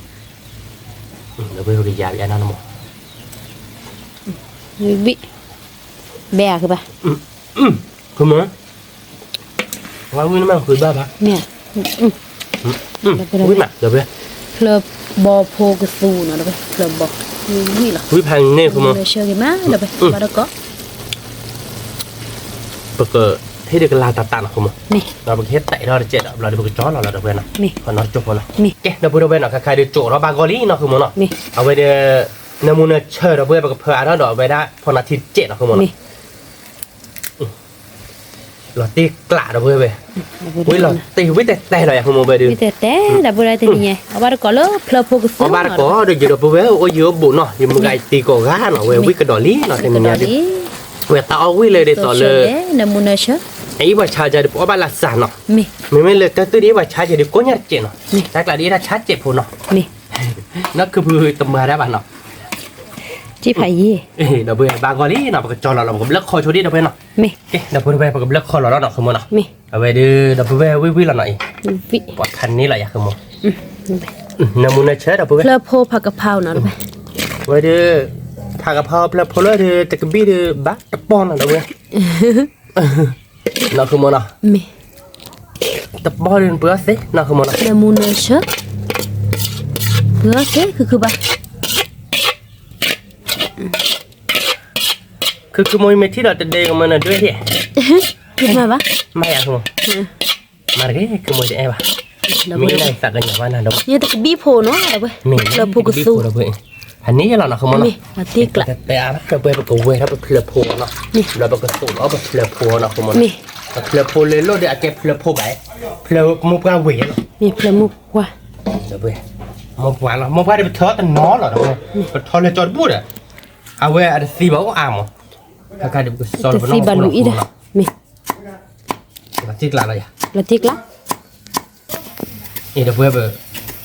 เดี๋ยวไปเรียนอย่างนั้นนะมั้ง Wiwi. Bea ke bah. คือมันว่าวิ่งมันคือบ้าปะ Me. วิ่งมาเดี๋ยวไป Klub bopo kesu nak dah bah. Klub bop. Wiwi lah. วิ่งพังเนี่ยคือมัน Namuna cha ke mana dah bah. Pada kok. ปกติที่เด็กลาตาตานะคือมัน Me. เราไปเฮ็ดไต่เราเจ็ดเราเดี๋ยวไปจ้อเราเดี๋ยวไปนะ Me. พอนอนจบพอนะ Me. แกเดี๋ยวไปเนาะใครเดี๋ยวโจเราบางกอลี่เนาะคือมันเนาะ Me. เอาไว้เดี๋ยวน้ำมันเชื่อเราเพื่อไปกับเพื่อนเราดอกไปได้พอนาทีเจ็ดเนาะคือมัน Me. เราตีกล้าเราเพื่อไปเว้ยเราตีวิแต่เราอยากขโมยไปดู Kita teh dah boleh tadi ni. Apa dah kalau pelapuk kesu. เพราะบ้านก็เดี๋ยวเราไปเว้ยโอ้ยเยอะบุญเนาะยังมึงไงตีก็ง่าเนาะเว้ยวิกระดอลี่เนาะแต่มันเนี่ยดิเว้ยตาเอาวิเลยเดี๋ยวต่อเลย Namuna cha. ไอ้ว่าชาจะเพราะบ้านละสานเนาะ Me. ไม่เลยแต่ตัวนี้ว่าชาจะเดี๋ยวก็เนี่ยเจ็บเนาะแต่กลายดีถ้าชาเจ็บพูเนาะ Me. นั่นคือตำมาได้บ้านเนาะ Ci pai ye. เดี๋ยวไปบางกอลี่เนาะไปจอเราผมเลิกคอโชดี้เดี๋ยวไปเนาะ Me. เดี๋ยวไปผมเลิกคอเราเนาะคือมันเนาะ Me. เอาไว้เดี๋ยวไปวิเราหน่อย Vi. ปอดคันนี้แหละอยากขโมย Baik. น้ำมันเชื่อเดี๋ยวไป Pelapuk pak kepau nak dah. ไว้เดี๋ยวผักกะเพราเพลเดี๋ยวตะกบี้เดี๋ยวบ้าตะปอนอะไรเว้ยน่าคือมันอ่ะ Me. ตะปอนเรื่องเปลือกสิน่าคือมันอ่ะ Namuna cha. Berapa ke bah? คือมวยเมที่เราจะเดินกับมันด้วยที่ Kenapa bah? ไม่อยากขโมยมาเลยคือมวยจะแอบอ่ะมีอะไรสักกันอย่างว่านั่นดอก Ni tak bipo no dah bah. มี Pelapuk kesu. อันนี้เราเนาะคือมัน Me. Matik lah. แต่อะไรเราไปกับเว้ยเราไปเพลโพเนาะเราไปกับสูตรเราไปเพลโพเนาะคือมัน Me. เพลโพเลยโลดเดี๋ยวแกเพลโพไปเพลมุกกาเวเนาะ Me pelamuk wah. เดี๋ยวไปมุกวานเรามุกวานเดี๋ยวเธอแต่น้อเหรอเดี๋ยวไปทอเลยจอดบูดอ่ะเอาไว้อะไรสีบอกว่าอ่ำถ้าใครเดี๋ยวไปสอน Kita si balu i dah. Me. ที่กลางเลยอ่ะ Matik lah. นี่เดี๋ยวเพื่อไป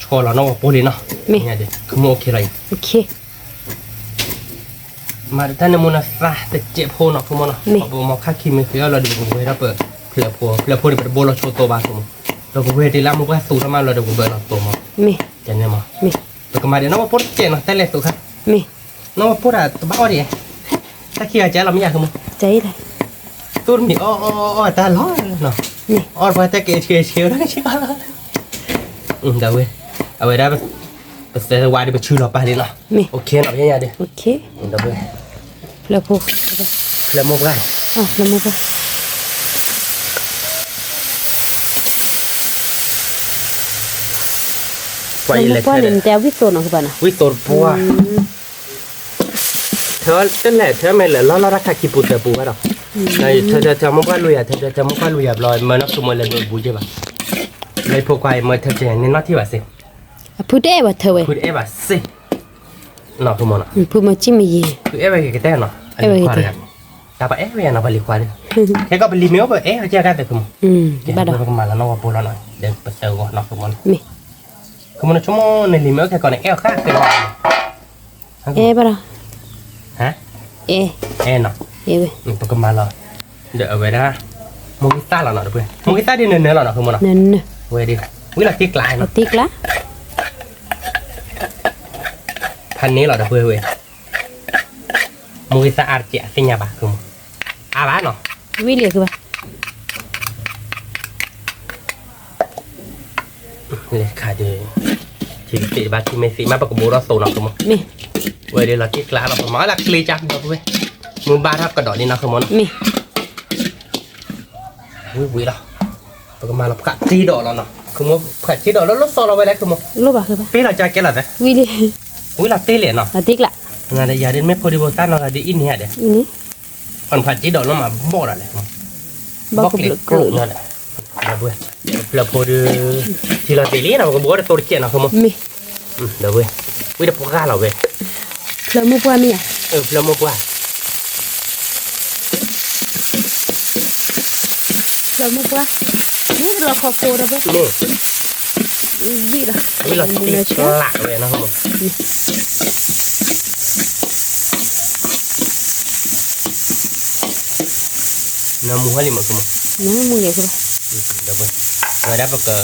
ชอเราเนาะโปลีเนาะเนี่ยเดี๋ยวคือโมเคเลย Okey. มาท่านนมุนาซาแต่เจ็บโพเนาะคือมันเนาะบอกมาค่าคิมคือเราเดี๋ยวไปเราเปิดเพลโพเดี๋ยวไปโบเราโชว์ตัวบ้านผมเราก็เวทีแล้วมันก็สูทำมาเราเดี๋ยวไปเนาะตัวมัน Me. จะเนี่ยมา Me. แล้วก็มาเดี๋ยวน้องมาพูดเจนเนาะแต่เล็กตัวครับ Me. น้องมาพูดอ่ะตัวบ้าดิถ้าขี้อาจจะเราไม่อยากคือมัน Cai dah. ตัวมีอ้อตาล้อเนาะ Me. อ้อไปแต่เกเชียวแล้วก็เชียวเดี๋ยวเว้ยเอาไว้ได้ไปเสร็จวายเดี๋ยวไปชื่อเราไปดิเนาะ Me. โอเคเนาะยังไงเดี๋ยว Okey. เดี๋ยวเว้ย Pelapuk. แล้วมุกกัน Ah, pelamuk wah. ไฟเลย Pelapuk ni dia wito nak ke mana? วิตัวปัวเธอตั้งแต่เธอไม่เหลือเรารักขี้ปูเธอปูกันหรอเธอจะมุกกันลุยอ่ะเธอจะมุกกันลุยอ่ะลอยมันนักสมุนเลยโดนบูใช่ปะเลยพวกไอ้เมื่อเธอจะเห็นนี่นักที่ว่าสิ Apa dah buat tu weh? คือเอ๊ะว่าสิเนาะคือมันอ่ะ Pu macam ye. คือเอ๊ะว่ากี่แต่เนาะแต่ปะเอ๊ะว่าอย่างนั้นไปลีกว่าดิแค่ก็ไปลีเมลไปเอ๊ะเจ้ากันแต่คือมัน Badah. ก็มาแล้วน้องว่าปูแล้วหน่อยเดี๋ยวไปเจอก่อนเนาะคือมัน Me. คือมันชั่วโมงในลีเมลแค่ก่อนในแอลค่าเกิน Badah. ฮะ Eh. เอ๊ะเนาะ Eh weh. ปกมาแล้ว เดี๋ยวเอาไว้นะมูกิต้าเราหน่อยเพื่อนมูกิต้าที่เนื้อเราหน่อยคือมัน นั่นน่ะ เว้ยดิวิลาที่กลาย เรา เนาะ ติ๊กละ พันนี้เราเพื่อนเว้ยมูกิต้าอาร์เจียสิญญาบะคือมันอาบ้าเนาะ วิเลียคือปะ เลยขาดเลยชีวิตติดบ้านที่ไม่สิมาปะกบูเราโซนคือมัน มี เว้ยเดี๋ยวเราที่กลายเราพอมาหลักคลีจับเดี๋ยวเว้ยมือบ้านทับกระดอนี่นะคือมัน มี วิละปะกมาเรากัดจีดอเราเนาะคือมันกัดจีดอแล้วรถโซเราไปแล้วคือมัน รูปอะคือปะ เป้เราจะแก่ละแต่ วิเลีย วิลาเต้เลยเนาะ เราติ๊กละ งานยาเดินไม่พอดีโบตันเราได้อินเนี่ยเดี๋ยว อีนี่ มันผัดจีดอลมาบอกอะไร บอกกับ เล็ เลื ก อก ก เกลื ลุ่ม อ นั่นแหละเราเว้ยเราพอดีที่เราตีลีนะมันก็บอกว่าตัวเจี๊ยนะคือมั้ง มี เดี๋ยวเว้ยวิธีพกก้าเราเว้ย เพลมุกว่ามีอ่ะ เราไม่กว่า เพลมุกว่านี่เราขอโฟร์ไป นี่ วิละ วิเราตีหลักเลยนะครับผมน้ำมูฮัลลิมันคือมั้ง น้ำมือเลียคือปะ เดี๋ยวเว้ยเราได้ปะเกอ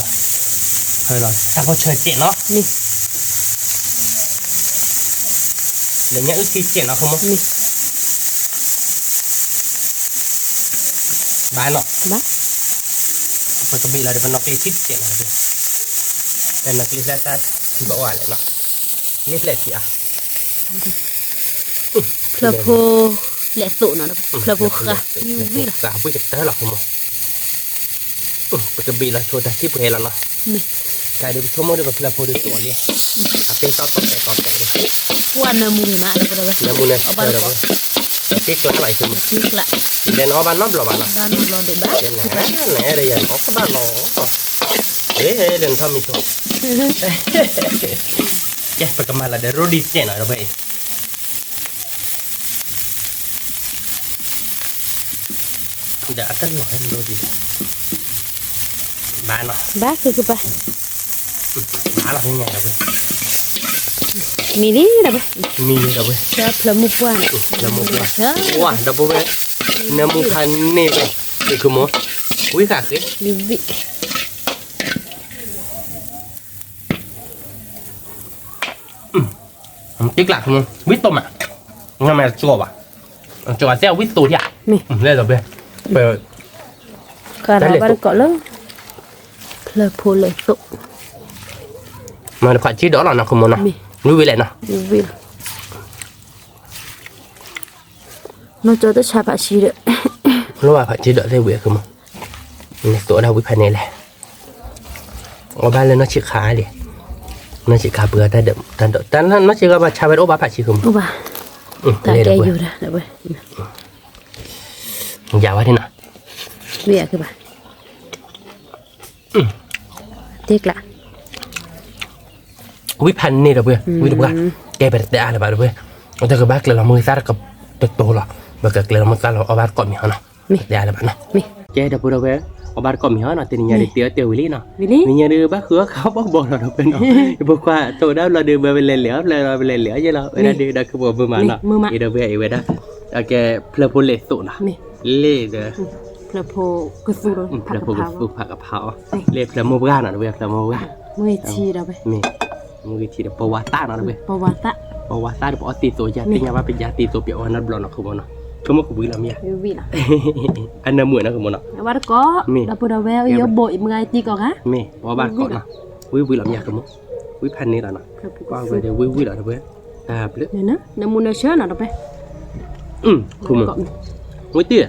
เฮ้ยเราตั้งเขาเชิดเจี๊ยเนาะ มี เดี๋ยวนี้อึดที่เจี๊ยนะคือมั้ง มี บ้านเนาะ บ้า ปกติเราจะเป็นนักเรียนที่เจี๊ยนะคือเป็นนักเรียนแล้วที่บอกว่าอะไรเนาะเรียกอะไรที่อ่ะ เพลโพแหละสุเนาะเพลโพค่ะวิละ สาวผู้จัดเตอร์หรอกคุณหมอปกติเราโชว์แต่ที่เพลแล้วเนาะ มี กายเดี๋ยวไปชมว่าเดี๋ยวเราพูดตัวเลยอาเป็นต่อต่อแต่เลย พวกน้ำมือมาแล้วก็ได้ แล้วมูเนี่ยเตอร์เราที่ตัวอะไรคือ ติ๊กละ เดนอบ้านน้องเราบ้านเนาะ บ้านเราเด็กบ้า เดนไหนเดี๋ยวออกบ้านเราเฮ้ยเดนทำมีตัวแกไปกันมาแล้วเดี๋ยวรู้ดีเจหน่อยเราไปเดี๋ยวอัตโนมัติรู้ดีบ้านเนาะ บ้าคือปะ บ้านเราเป็นไงเราไป มีนี่นะปะ มีเราไป เจ้าเพลมุกว่า แล้วมุกว่า เจ้า ว้าดับเบิลเว้ยน้ำมุกพันนี่ไปนี่คือหมูวิสาคือ มีวิ จิ๊กหลักมึงวิตตมอ่ะงั้นมันจั่วป่ะจั่วเซลวิตตูที่อ่ะ มี เล่นต่อไปเปิด ก็เราบ้านเกาะเลยเพลโพเลยสุ มันผัดชีดอหรอนะคุณมนะวิวิเลยนะ มีวิเราจะต้องใช้ผักชีเลย รู้ว่าผัดชีดอได้เวียคือมึงในตัวเราวิพันนี่แหละเอาบ้านเลยน้องชิขาเลยน้องชิขาเบื่อแต่เดิมแต่น้องชิขามาชาเวโอบาผัดชีคือมึง โอ้บ้าตาแกอยู่นะเดี๋ยวไป อย่าว่าที่น่ะ เวียคือบ้าติ๊กละ วิพันนี่เราเว้ยวิดูว่าแกไปแต่อะไรบ้างเว้ยแต่ก็บ้าเกลือมือซาดกับโตหรอบ้าเกลือมือซาดเราเอาบ้านก่อนมีเหรอเนาะแต่อะไรบ้างเนาะ มี แกเดี๋ยวพูดเอาไว้เอาบ้านก่อนมีเหรอเนาะตีนี้เดี๋ยววิลี่เนาะ วิลี่ มีเงี้ยดื้อบ้าคือเขาบอกเราเป็นเนาะบอกว่าโตได้เราดื้อไปเหลือเราไปเหลือเยอะเราเวลาดื้อได้คือบอกมือมันเนาะเดี๋ยวเว้ยเว้ยนะแกเพลพูเลสตุนะ มี เล่เด้อ เพลโพกระสุน เพลพูผักกะเพราเล่เพลโมบ้านเนาะเว้ยเพลโมบ้าน มือชีเราไป มีมือทีเดียวปวาต้าเนาะเว้ย ปวัตะ ปวาต้าเดี๋ยวปอตีตัวยาติงว่าเป็นยาตีตัวเปียวนัดบลอนเนาะคือมันเนาะคือมันกูบุยละเมีย วิละ อันนั้นเหมือนนะคือมันเนาะ วัดก็เราพูดเอาไว้เยอะบ่อยมึงไงตีก่อนฮะ มีว่าบ้านเกาะเนาะวิละเมียคือมันวิพันนี่แหละเนาะว่าเดี๋ยววิละเว้ยเลือ เนี่ยนะน้ำมันเชื่อหน่อยเราไป คือมันวิเตี้ย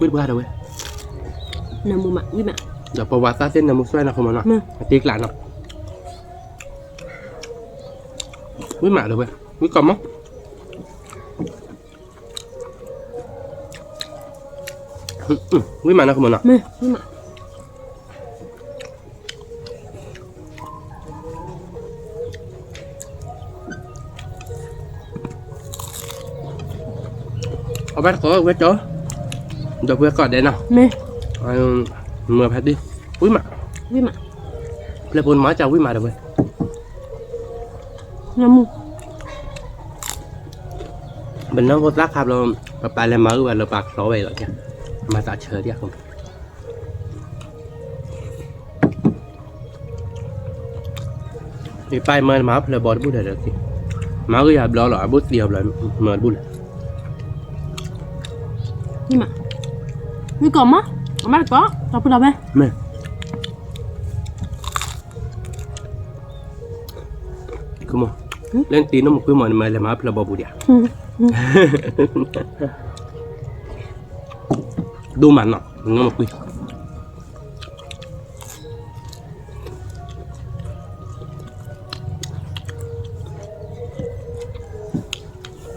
วิบ้าเด้อเว้ย น้ำมันมาวิมา เดี๋ยวปวาต้าเส้นน้ำมุกช่วยนะคือมันเนาะตีกหลานเนาะวิมาเด้อเว้ยวิก่อนมั้งวิมานะคือมันเนาะ วิมา เอาไปขอเวทจ้ะเดี๋ยวเพื่อกอดเด่นเนาะ เม เมื่อแพทดิวิมา วิมา เพลย์บอลมาจากวิมาเด้อเว้ย น้ำมัน mình nó có rác hạp rồi bà làm mỡ và bạc xó về rồi kìa mà tạ chờ đi không thì bay mà máu là bỏ bút được kìa máu cái hộp đó là bút điều là mở bút nhưng mà như còn á má có tao cứ đâu bé mẹ không mà lên tí nó một cái mà làm máu là bỏ bút đu mặn nọ nó một quy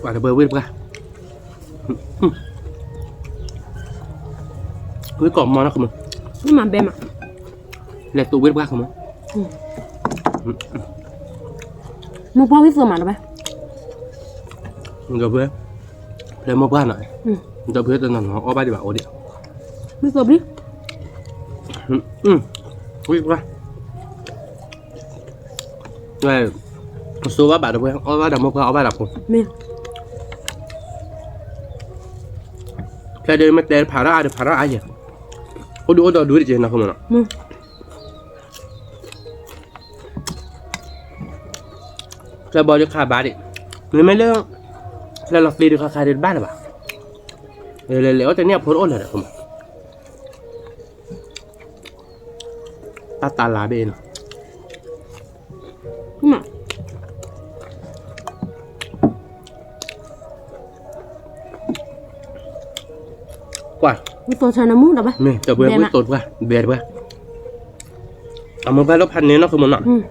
quả là bơ biết ra với còn món nó không nhưng mà bé mà là tụ biết ra không mua bao biết vừa mà đâu bé rồi với lấy một bát này rồi với tên nó ở ba đi bảo đi biết vừa biết biết ra rồi một số bạn được ở ba đập một ở ba đập không mẹ cái đây mà để phá ra ai vậy có đũa đó đũa gì nào không nào cái bao nhiêu khá bá đi nếu mấy lứa là lọt đi được khá đến ba là bảo để léo cho nẹp phốt ôn là được không ta lá bên nhưng mà quả biết tôi sao nó muốn đâu bé nè cho bữa mới tốt quá bẹt quá một vài lớp hành này nó không muốn nặng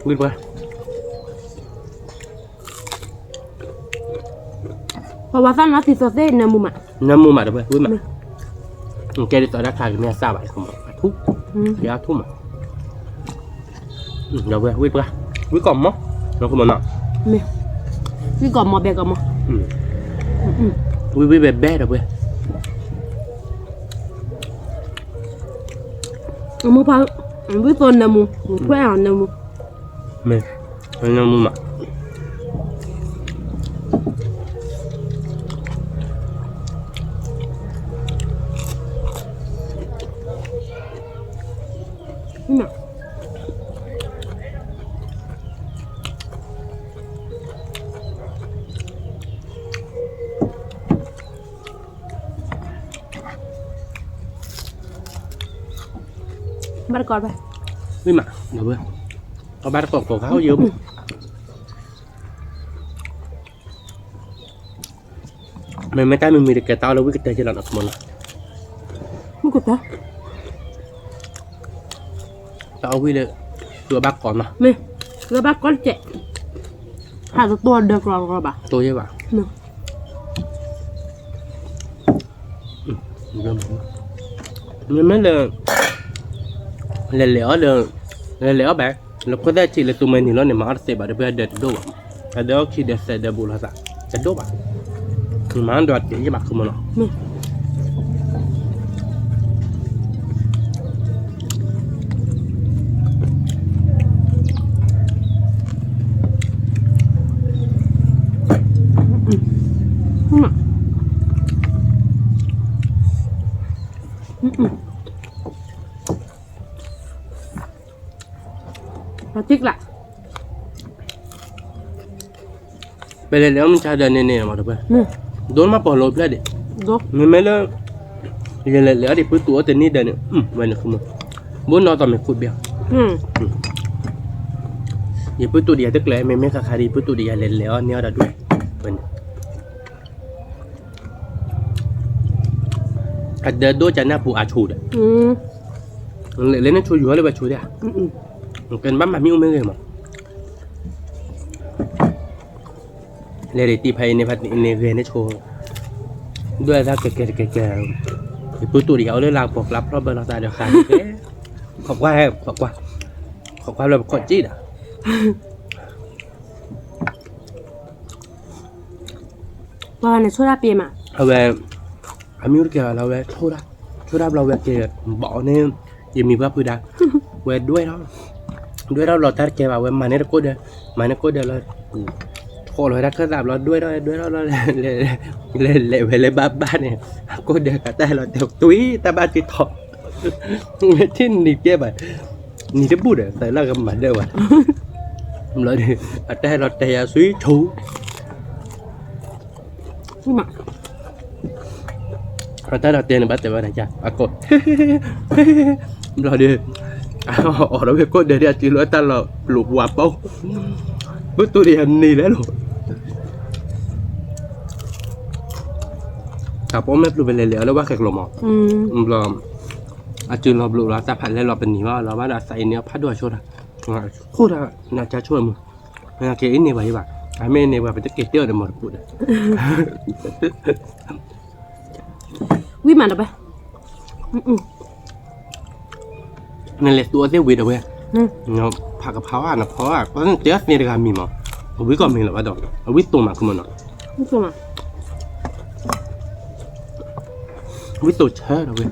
biết quá và sao nó thì sao thế nè mù mà được vậy biết mà cái đi tao đã khai cái sao vậy không phải thuốc thì áo thuốc mà rồi vậy biết quá biết còn móc nó không muốn nặng mẹ biết còn mò bé còn mò biết bé được vậy mua bao biết tôi nè mù khỏe à nè mù mẹ nó mua mà nhưng mà bắt con vậy biết mà được vậy có bắt còn cổ kháo vô mày mấy cái mình được cái tao đâu biết cái tay chưa làm được một không có ta tao biết được vừa bác còn mà mẹ rồi bác con trẻ hai tôi được rồi bà tôi với bà nè nhưng mấy là lẽ bạn là có giá trị là tụi mình thì nó này mà sẽ bảo được đẹp đâu à đó khi đẹp sẽ đẹp bù là sao đẹp đâu bạn mà ăn đoạt cái bạc không mà nó nó thích lại bây giờ nếu mình cha đời này mà được vậy đốn mà bỏ lỗi ra đi đúng mình mấy lỡ giờ lỡ thì cứ tủa tên ní đời nữa vậy là không muốn nó tao mình phụt béo giờ cứ tụi đi tức là mình mấy khá đi cứ tụi đi lỡ nhớ đã đuổi vậy ada do chana pu achu đấy lên nó chui vừa lên bà chui đấy cần bấm mà miêu mấy người mà lên để tìm hay này phát này về nó chui đưa ra cái thì cứ tụi đi ở đây làm cuộc lắp nó bên nó ta được khai thế học qua là còn chi đã và này số ra tiền mà về miêu kia là về thôi đãเราvề kia bỏ nên giờ mình bắt vừa đã เวดด้วยเราเราตัดแกว่าเวมาเนี่ยก็เดี๋ยวเราโคเราได้ก็ตามเราด้วยเราเลยบ้าเนี่ยก็เดี๋ยวก็แต่เราเดี๋ยวตุ้ยแต่บ้านติดต่อที่นี่แกแบบนี่จะพูดแต่เราก็มาเดี๋ยวเราเดี๋ยวแต่เราแต่สุยถู นี่มา แต่เราเตียนบัตรแต่ว่าไหนจ้ะกดเราเดี๋ยวเราไปกดเดี๋ยวจีรแต่เราหลุดวับเป้าปุ๊บตัวเดียวนี่แล้วหรอครับผมไม่รู้เป็นเลยแล้วว่าแขกลมอ่ะเราจืนเราบลูเราแต่ผัดแล้วเราเป็นหนีว่าเราว่าเราใส่เนื้อผัดด้วยช่วยนะโคตรน่าจะช่วยมึงน่าเกอินเนี่ยไว้บ่ไอ้แม่เนี่ยว่าเป็นตะเกียบเตี้ยวเดี๋ยวหมดปุ๊บ วิมันเอาไปนั่นแหละตัวเตี้ยวิดเอาไว้เนาะผักกะเพราอ่ะนะเพราะว่าเพราะเตี้ยเนี่ยเดี๋ยวมีมั้งเอาวิก่อนมีหรอวะดอกเอาวิตัวมาคือมันเนาะ นี่ตัวมา วิตัวเชิดเอาไว้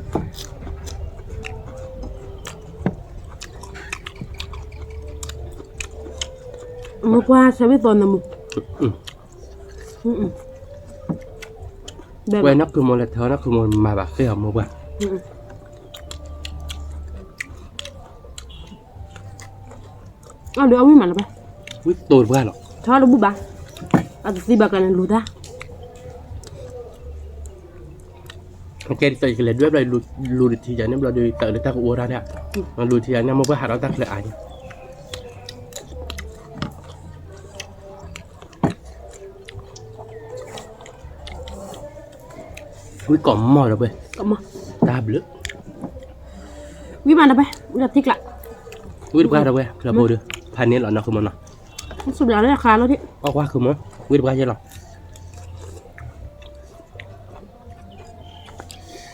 มึงว่าใช้ไม่ตอนนะมึงเว้ยนักคือมันเลยเธอนักคือมันมาแบบเสียมั้งวะเอาเดี๋ยวเอาวิมันเอาไป วิตัวเพื่อนหรอ ถ้าเราบุบะอาจจะสิบากันรู้ได้ โอเคตัวอีกเลยด้วยเลยรูดิทีอย่างนี้เราดูแต่เลยตากูอ้วนเนี่ยเราดูทีอย่างนี้มันเพื่อหาเราตักเลยอ่ะวิก่อมหม้อแล้วเว้ย ก็มา ตาเบลอ วิมันเอาไปวิจะทิกละ วิบ้าแล้วเว้ยเราพูดดูพันนี้หรอนะคือมันเนาะ สุดแล้วราคาแล้วที่ ออกว่าคือมั้งวิบ้าใช่หรอ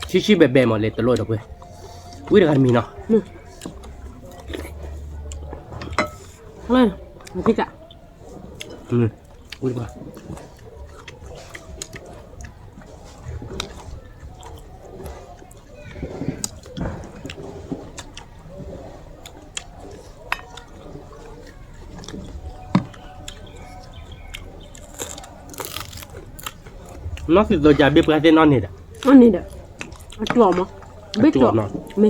ชี้แบบหมดเลยตลอดเว้ยวิการมีเนาะ อะไรนะทิกละ วิบ้าน้องสิตัวจ่าเบี้ยประเทศนอนนี่ด่ะ อันนี้เด้ออัดจอมอ่ะเบ็ดจอมไม่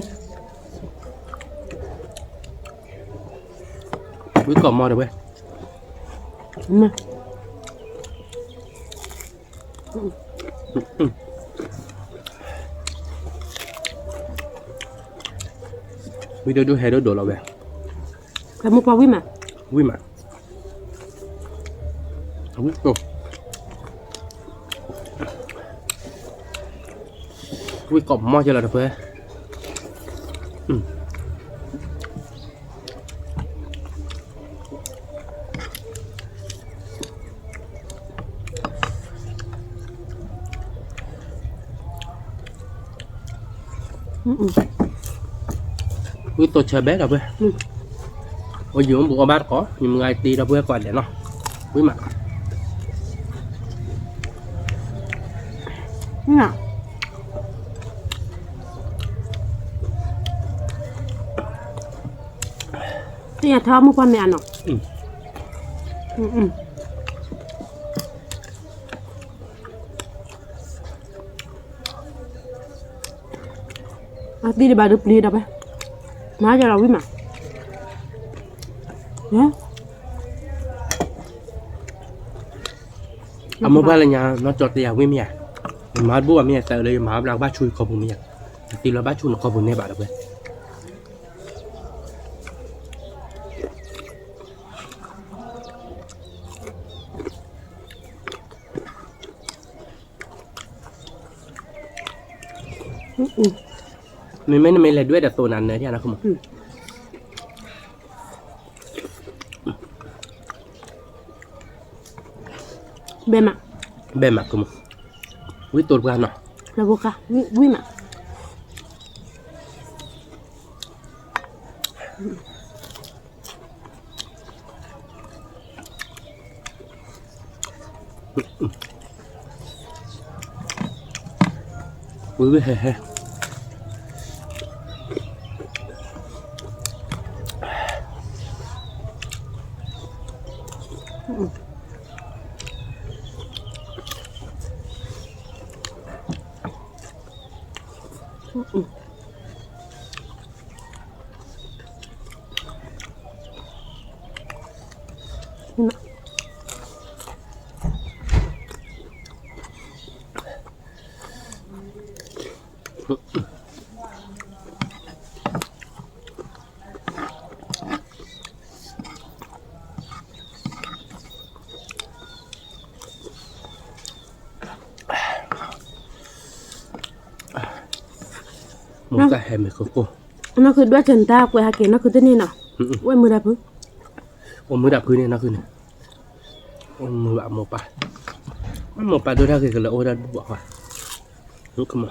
วิก่อมหม้อเลยเว้ย มา วิดีโอดูเฮโร่โดดเราเว้ย ใครมุกว่าวิมา วิมาวิโตวิก่อมหม้อใช่หรอเว้ยวิโตเชอร์เบสเราเว้ยโอ้ยอยู่มันบุกบ้านก็ยังไงตีเราเว้ยก่อนเดี๋ยวเนาะวิมา นี่น่ะที่อย่าท้อมุกว่าแม่เนาะตีdi baru beli apa? Mana aja rawi mah? Ya? Amo ba là nhà nó chọt tiệt với mẹ. Má bố mẹ sợ đây má đang ba chui không mẹ. Tí là ba chui nó không nè bạn được. Mình là đuôi đặt tồn ăn này thì nó không. Bề mặt không. Quý tồn qua nó. Là vô cả, quý mặt. Quý hề hề. một cái hay mày cô nóคือด้วยเจนตากูหาเกnóคือที่นี่เนาะว่ามือดับพึ่ง ôm mới đạp cứ này nó cứ này ôm mới bạn một bài đôi ra thì là ôi ra bỏ hoài lúc không mà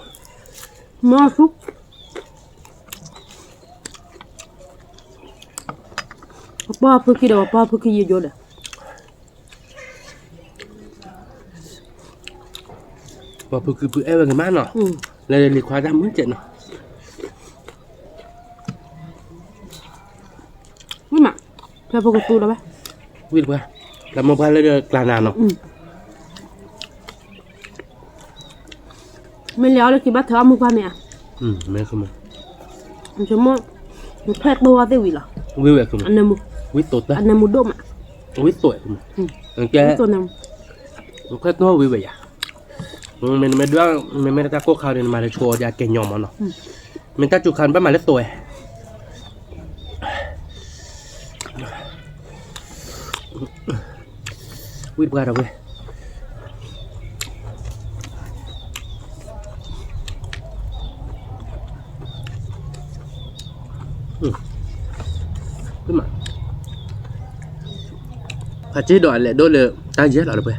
หม้อซุกป้าพึ่งกี่ดอกป้าพึ่งกี่เยอะเลย bỏ cứ em vào cái mát nó là liệt khóa ra muốn chuyện nó ไม่หมักแค่พวกตูแล้วไหม biết qua làm một bài lên là nào nó ไม่แล้วเลยคิดว่าเธอเอามือความเนี่ย mấy không mà มันจะมั่วมันแพกตัวเต้วิหรอ vui vẻ không อันนั้นมุ biết tốt อั đấy นนั้นมุดมอ่ะ biết tuổi không ไม่ cái ตัวนั้น cái nó vui vẻ à mình đứa mình ta cố khao nên mà để chùa ra kẻ nhỏ mà nó mình ta chụp khăn bắt mà lấy tuổi biết qua đâu vậy cái mà phải chế độ lại đôi là ta giết lại được vậy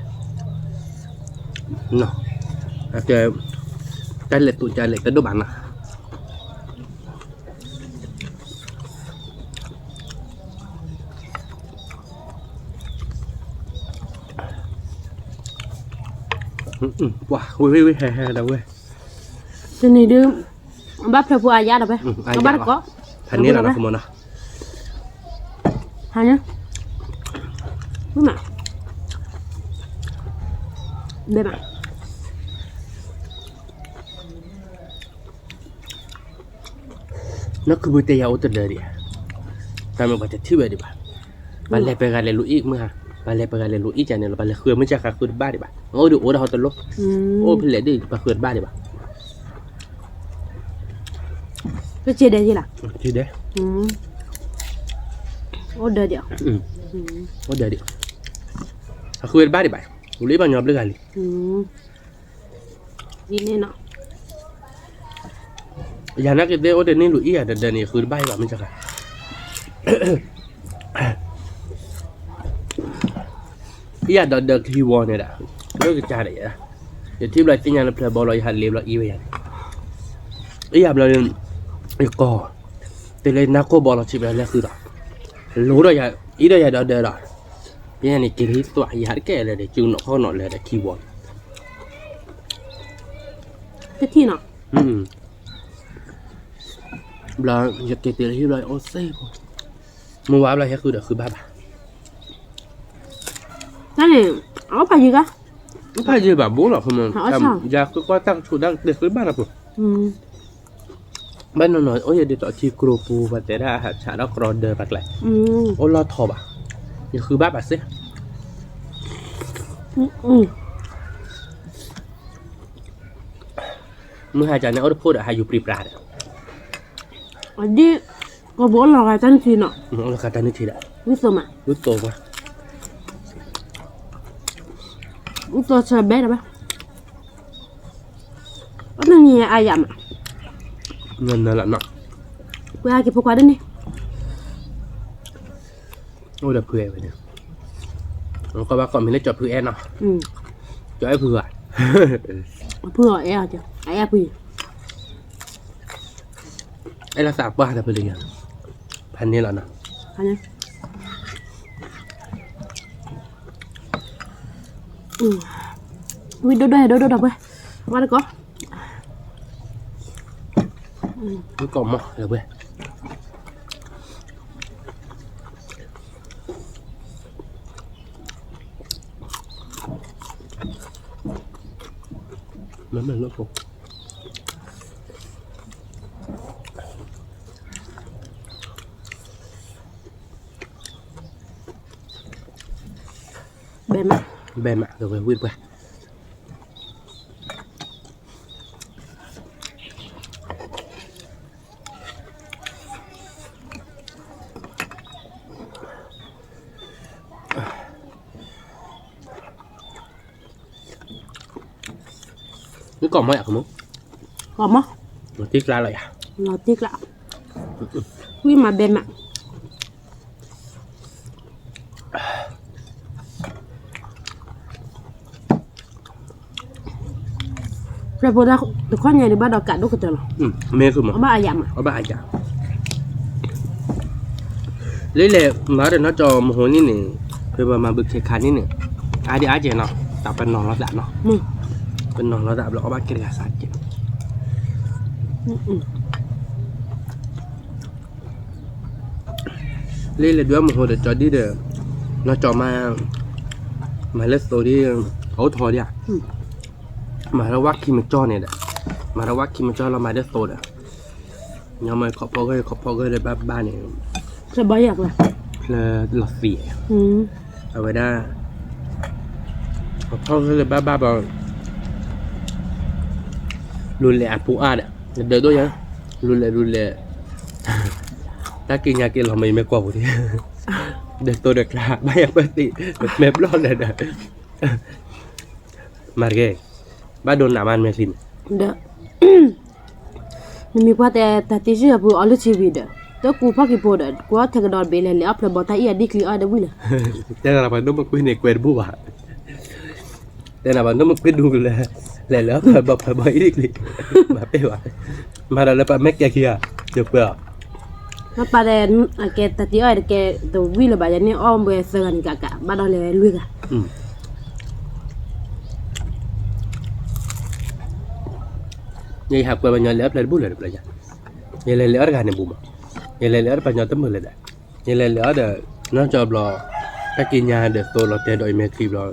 nó cái lệ tụi trái lệ cái đồ bán à wow ui hè đâu ui จะนี่ดื้อบ้าเพลผู้อายาได้ไหมก็บ้าก็ thành niên là nó không muốn à หาเนี่ยไม่หมักเดี๋ยวหมัก nó cứ bơi tay áo từ đời đi tại mình phải thiết về đi bạn lại phải gài lụi ít mà bạn lại phải gài lụi ít chả nên là bạn lại khơi mới chắc cả khơi ba đi bạn ôi được ôi đâu từ lúc ôi phải lấy đi bạn khơi ba đi bạn ก็เจเดียล่ะ thì đấy โอ้เดี๋ยว ôi đời đi khơi ba đi bạn lấy bao nhiêu lấy gài đi นี่เนี่ยเนาะ giờ nó cái ôi nên lụi ít à đời này khơi ba bạn mới chắc cả bây giờ đợt khi vò này đã đôi cái trà này à để thêm lại tin nhắn là bỏ lại hạt liềm là y vậy bây giờ là cái cò từ lên nó có bỏ là chỉ là cứ đó lúa rồi giờ ý đây giờ đợt đó bây giờ này chỉ hít tọa gì hạt cái là để chừng nó khó nọ là để khi vò cáiที่เนาะ là giờ cái tiền hít lại ô xe mua vào là cứ được cứ ba bà นั่นเองเอาไปยิงกะ không phải gì bà bố là không mà giờ cứ qua tăng chủ đang để cứ ba là rồi bên nó nói ôi giờ để tọt chi cừu và để ra hạt chả đó còn đờ bạc lại ôi lo thò bà giờ cứ ba bà xíมื่อหายใจเนี่ยเอาพูดอะหาอยู่ปรีปราดอะ อันนี้ก็บอกเราไงจันทีเนาะ เอาละกันตอนนี้ทีละ วิสมา รู้โตกว่า วิสจะเบ็ดไหมก็นั่นนี่อายามอ่ะ เงินนั่นแหละเนาะ กูอยากกินพวกกันนี่ โอ้เดี๋ยวเผื่อไปเนี่ยแล้วก็ว่าก่อนมีเล่นจอดเผื่อแอนเนาะจอดไอ้เผื่อ เพื่อแอร์จ้ะไอ้แอร์พี่ ไอ้ละสามบาทอะเพื่อนเนี่ยพันนี้แหละเนาะ อันนี้วิดด้วยดับไปมาแล้วก็ รู้ก่อนมั้งเดี๋ยวเว้ย มันลดลงเบนมา แบมอ่ะเดี๋ยวไปวิ่งไปนี่ก่อนไม่อยากมั้ง กอมมั้ง มันติ๊กลาเลยอ่ะ เราติ๊กละวิ่งมาเบนมาเราพูดว่าทุกคนยังdiบ้านดอกกัดดูกันเถอะ เมย์คือมั้ง เอาบ้าอยางมา เอาบ้าอาจารย์เลยเลยมาเดี๋ยวน้าจอมโหนี่หนึ่งเพื่อมาบึกเชคานี่หนึ่งอาเดียอาเจเนาะแต่เป็นน้องระดับเนาะ มึง เป็นน้องระดับเราเอาบ้าเกลียสาเจเลยเลยด้วยมโหเดี๋ยวจอดีเดี๋ยวน้าจอมาเล่นสตอรี่เอาทอดีอ่ะมาแล้ววักคิมจอเนี่ยเด้อมาแล้ววักคิมจอเรามาเล่นสตอรี่ยังไม่ขอบพ่อก็เลยบ้านเนี่ย จะบ้าอยากละ เลยหลอดเสีย เอาไว้ได้พ่อก็เลยบ้าบอกรุนแรงปูอาดเดี๋ยวด้วยยังรุนแรงถ้ากินยากินเราไม่กลัวกูทีเด็กตัวเด็กลาไม่อยากไปตีเม็บร้อนเลยนะมาเกบ้าโดนหนามันเมสิน เด้อมีกว่าแต่ที่เชื่อผู้อัลชีวิตเด้อตัวกูพักกี่ปวดกูว่าถ้ากระโดดไปเลยอัพแล้วบอกถ้าอีดิคลีอาเดวิล่ะ แต่เราพันต้องมาคุยในเกวนบัวแต่เราพันต้องมาคุยดูเลยแล้วแบบแบบอีดิคลีมาเป้ว่ามาแล้วปะแม็กแกเคียเจ็บเปล่า มาปาเดนแกตัดที่อ้อยแกตัววิลบายันนี่อ้อมไปเสือนกะบ้านเราเลยลุยกะ Jadi hak kau banyak lihat lari bulan belajar. Jadi lihat kan ibu mah. Jadi lihat banyak tempat lada. Jadi lihat ada nak job lo, pakinya ada store lo tiada imekri lo.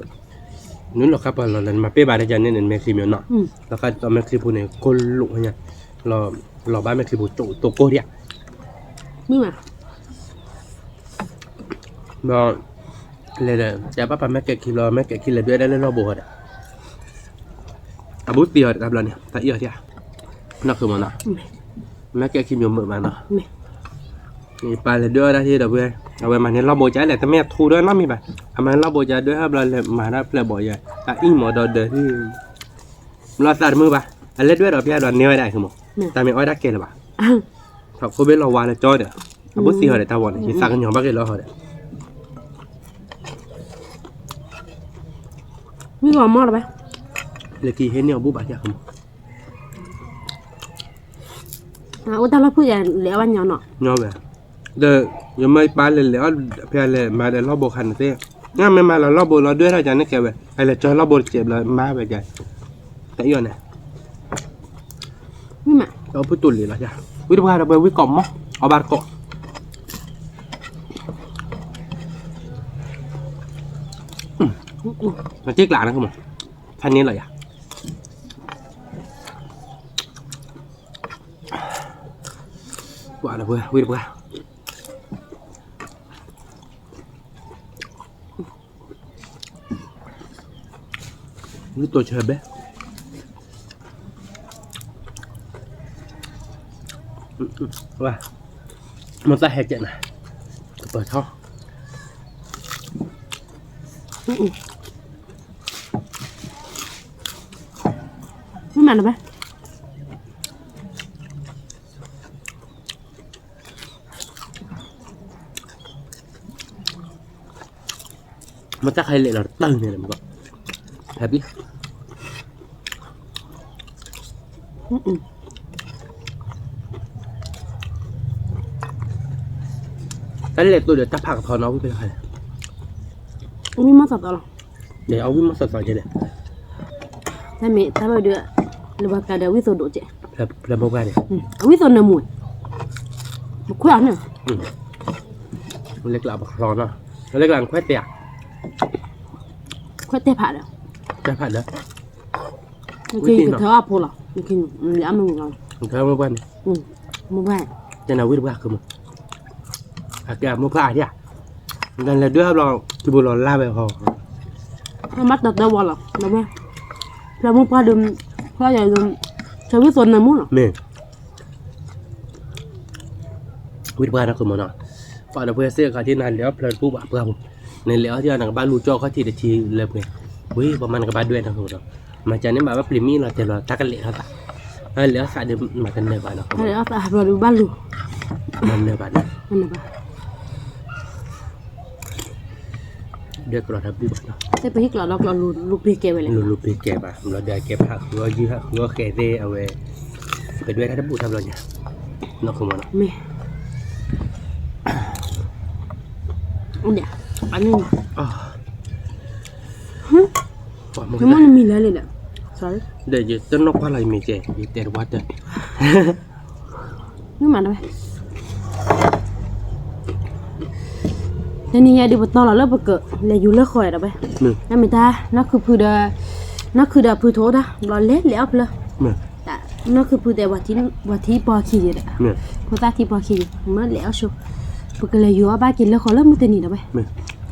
Nun lo kapal lo dan mape pada jalan ni imekri mio nak. Lo kan imekri pun ni koluk hanya. Lo bah imekri pun toko dia. มีมา Lo lada. Siapa pun imekri lo imekri lebih ada lo bohong. Abu tiada kapal ni. Tak iya dia. Nak ke mana? Imekri mio mana? ไม่ นี่ปลาเลยด้วยนะที่เราเอาไปมาเนี่ยเราโบจ่ายแหละแต่แม่ทูด้วยน้ำมีป่ะทำไมเราโบจ่ายด้วยครับเราเลยมาได้เปล่าบ่อยอ่ะแต่อีหมอดอเดอที่เราตัดมือป่ะอันเล็ดด้วยเราพี่ดอนเนื้อได้คือหมอแต่ไม่อ้อยได้เกลือป่ะถ้าเขาเป็นเราวานจอยเด้ออาบุษีเขาเด้อตาวันที่สักกันหยองบ้าเกลือเขาเด้อ มีความมอดไหม เลยกี่เห็นเนี่ยบุบอ่ะจ้ะคือหมอ อุตส่าห์เราพูดอย่างเหลววันยาวเนาะ เนาะแบบเด้อยังไม่ปลาเลยแล้วเพื่อนเลยมาเดี๋ยวเราโบคันเต้งั้นไม่มาเราโบเราด้วยเราจะนึกแกแบบไอ้เลยจอยเราโบเจ็บเลยมาไปใจแต่ย้อนเนี่ย มีมา เอาพูดตุ่นเลยละจ้ะวิธีการเราไปวิกอมมั้งเอาบาร์โกมันจิ๊กหลานะคุณหมอท่านนี้เลยอ่ะว่าอะไรเพื่อนวิธีการนี่ตัวเชิญเบ้ว่ามันจะแหกเจ็บนะเปิดท่อมีมาหรือเปล่า มันจะใครเละเราตึงเนี่ยมันก็แฮปปี้แต่เละตัวเดี๋ยวจะผักทอน้องไปเลย มีมาสับต่อหรอ เดี๋ยวเอาวิ่งมาสดๆเลย ถ้ามีถ้าเราเดือดหรือว่าการเดือดวิสุทธิ์โดดเจ๊ แล้วบอกว่าเนี่ย วิสุทธิ์เนื้อหมูบุกขวานเนี่ย มันเล็กหลับร้อนเนาะเล็กหลังแค่เตีย ขวานเตะผ่าแล้ว จะผัดแล้ว Mungkin kita apa pula. Mungkin dia ambil orang. Kalau mau buat, Mungkin. jangan wid buat kamu. Agak mau buat aja. Dan là đứa lo thì bố lo la về họ. Nó bắt đặt đâu vào là mẹ. Là muốn qua đường qua giờ đường cho biết tuần này muốn à? Nè. Wid buat aku mana. Pada punya saya kati nak lihat pelan pu buat apa. Nak lihat dia nak balu cok kati dah ci lep ni. Wih, paman ke badu nak aku. Macam ni bawa primi lah terlalu tak lihat tak. Lihat saat dia makan ni pada. Ada apa baru balu. Mana pada. Mana ba? Dia kalau dah beli pada. Saya pergi kalau lu pergi ke mana? Lulu pikir bah. Kalau dia kep hak, kalau je hak, kalau kete awe. Kedua ada buat tablonya. Nak ke mana? Meh. Udah. Ani. Ah. Wah, mau Kamu ni milih le. Sorry. dah je tenok pala ini je. Dia terbuat dah. Ni mana ba? Nên nhà đi bắt tàu là lớp bậc cỡ là dù lớp khỏi đó bay. Nên người ta nó cứ đà phư thố đó, nó lết lẽ ấp lên. Nó cứ phư để bà thí bò khi gì đấy. Cô ta thí bò khi gì mới lẽ số. Bậc cỡ là dù ba chỉ lớp khỏi lớp mới tên gì đó bay.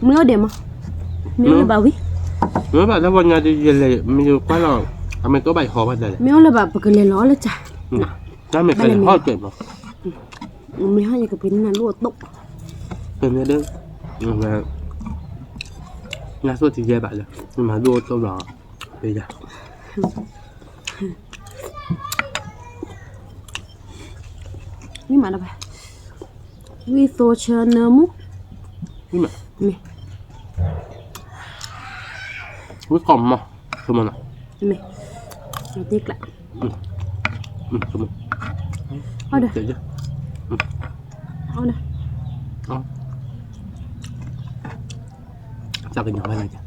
Mới ở điểm mà. Mới là bà biết. Nếu bạn đã vào nhà thì về lại mình quá là mình có bài họp ở đây. Mới là bà bậc cỡ là nó là chả. Đó mình phải họp chuyện mà. Mới hỏi nhà cái pin này lúa tụng. Tên này đấy. Mà nhà số thì về bạn rồi. Nhưng mà đua cho nó bây giờ. Ni mana ba? Wi so chana mu. Nhưng mà Meh. cuối cùng mà. Không mà. Meh. Nó tiếc lại. Không mà. Ở đây. Chạy chứ. Ở đây. Sao cái nhỏ này chứ?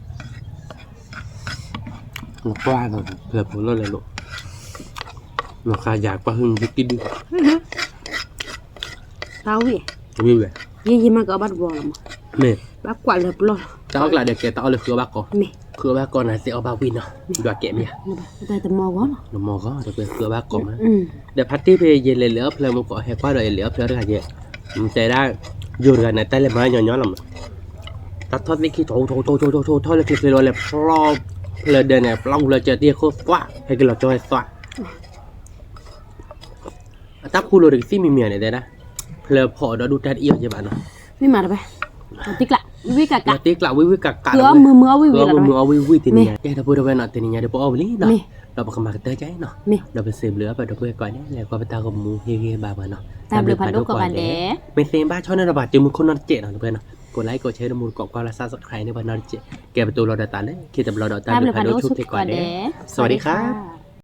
Nó qua rồi, là của nó là lộ. Nó khai giả qua hưng cái đi. Tahu ya? Như vậy. Ye mah gak bat bola mah. Nè, Bác quả là lo. tao lại để kể tao là khứa bác con. Nè, Khứa bác con này sẽ ở bao win à? Đoạt kẹm nha. ta tầm mò quá mà. Nó mò có được về khứa bác con á. Ừ. Để phát tiếp về về lấy lửa là một cỏ hay quá rồi lửa là cái gì? Chạy ra dù gần này tay lên máy nhỏ nhỏ lắm. Ta thoát đi khi thôi là cái rồi là lo là đây này long là chờ tia khô quá hay cái là cho hay xoa. Ta khu rồi được xí mì này đây đó. Là họ đó đu trái yêu cho bạn. Ni mana ba? Tik lah. Wi Nó kakak. tiếc là với cả cả. Cứ mưa wi Mưa là. mưa với thì nhà. Đây là bữa đâu nó thì nhà để bỏ vào lý đó. Nè. Đó bắt mặt tới cháy nó. Nè. Đó phải xem lửa và đó phải coi đấy là qua bên ta có mua hê bà nó. Ta được phản đối của bạn đẻ. Mình xem ba cho nên là bà chỉ một con non trẻ nào được nó. Cô lấy cô chơi nó một cọng qua là sao subscribe nếu bà non trẻ. Kèm tôi lo đặt tán đấy. Khi tập lo đặt tán được phản đối chút thì quả đấy. สวัสดีครับ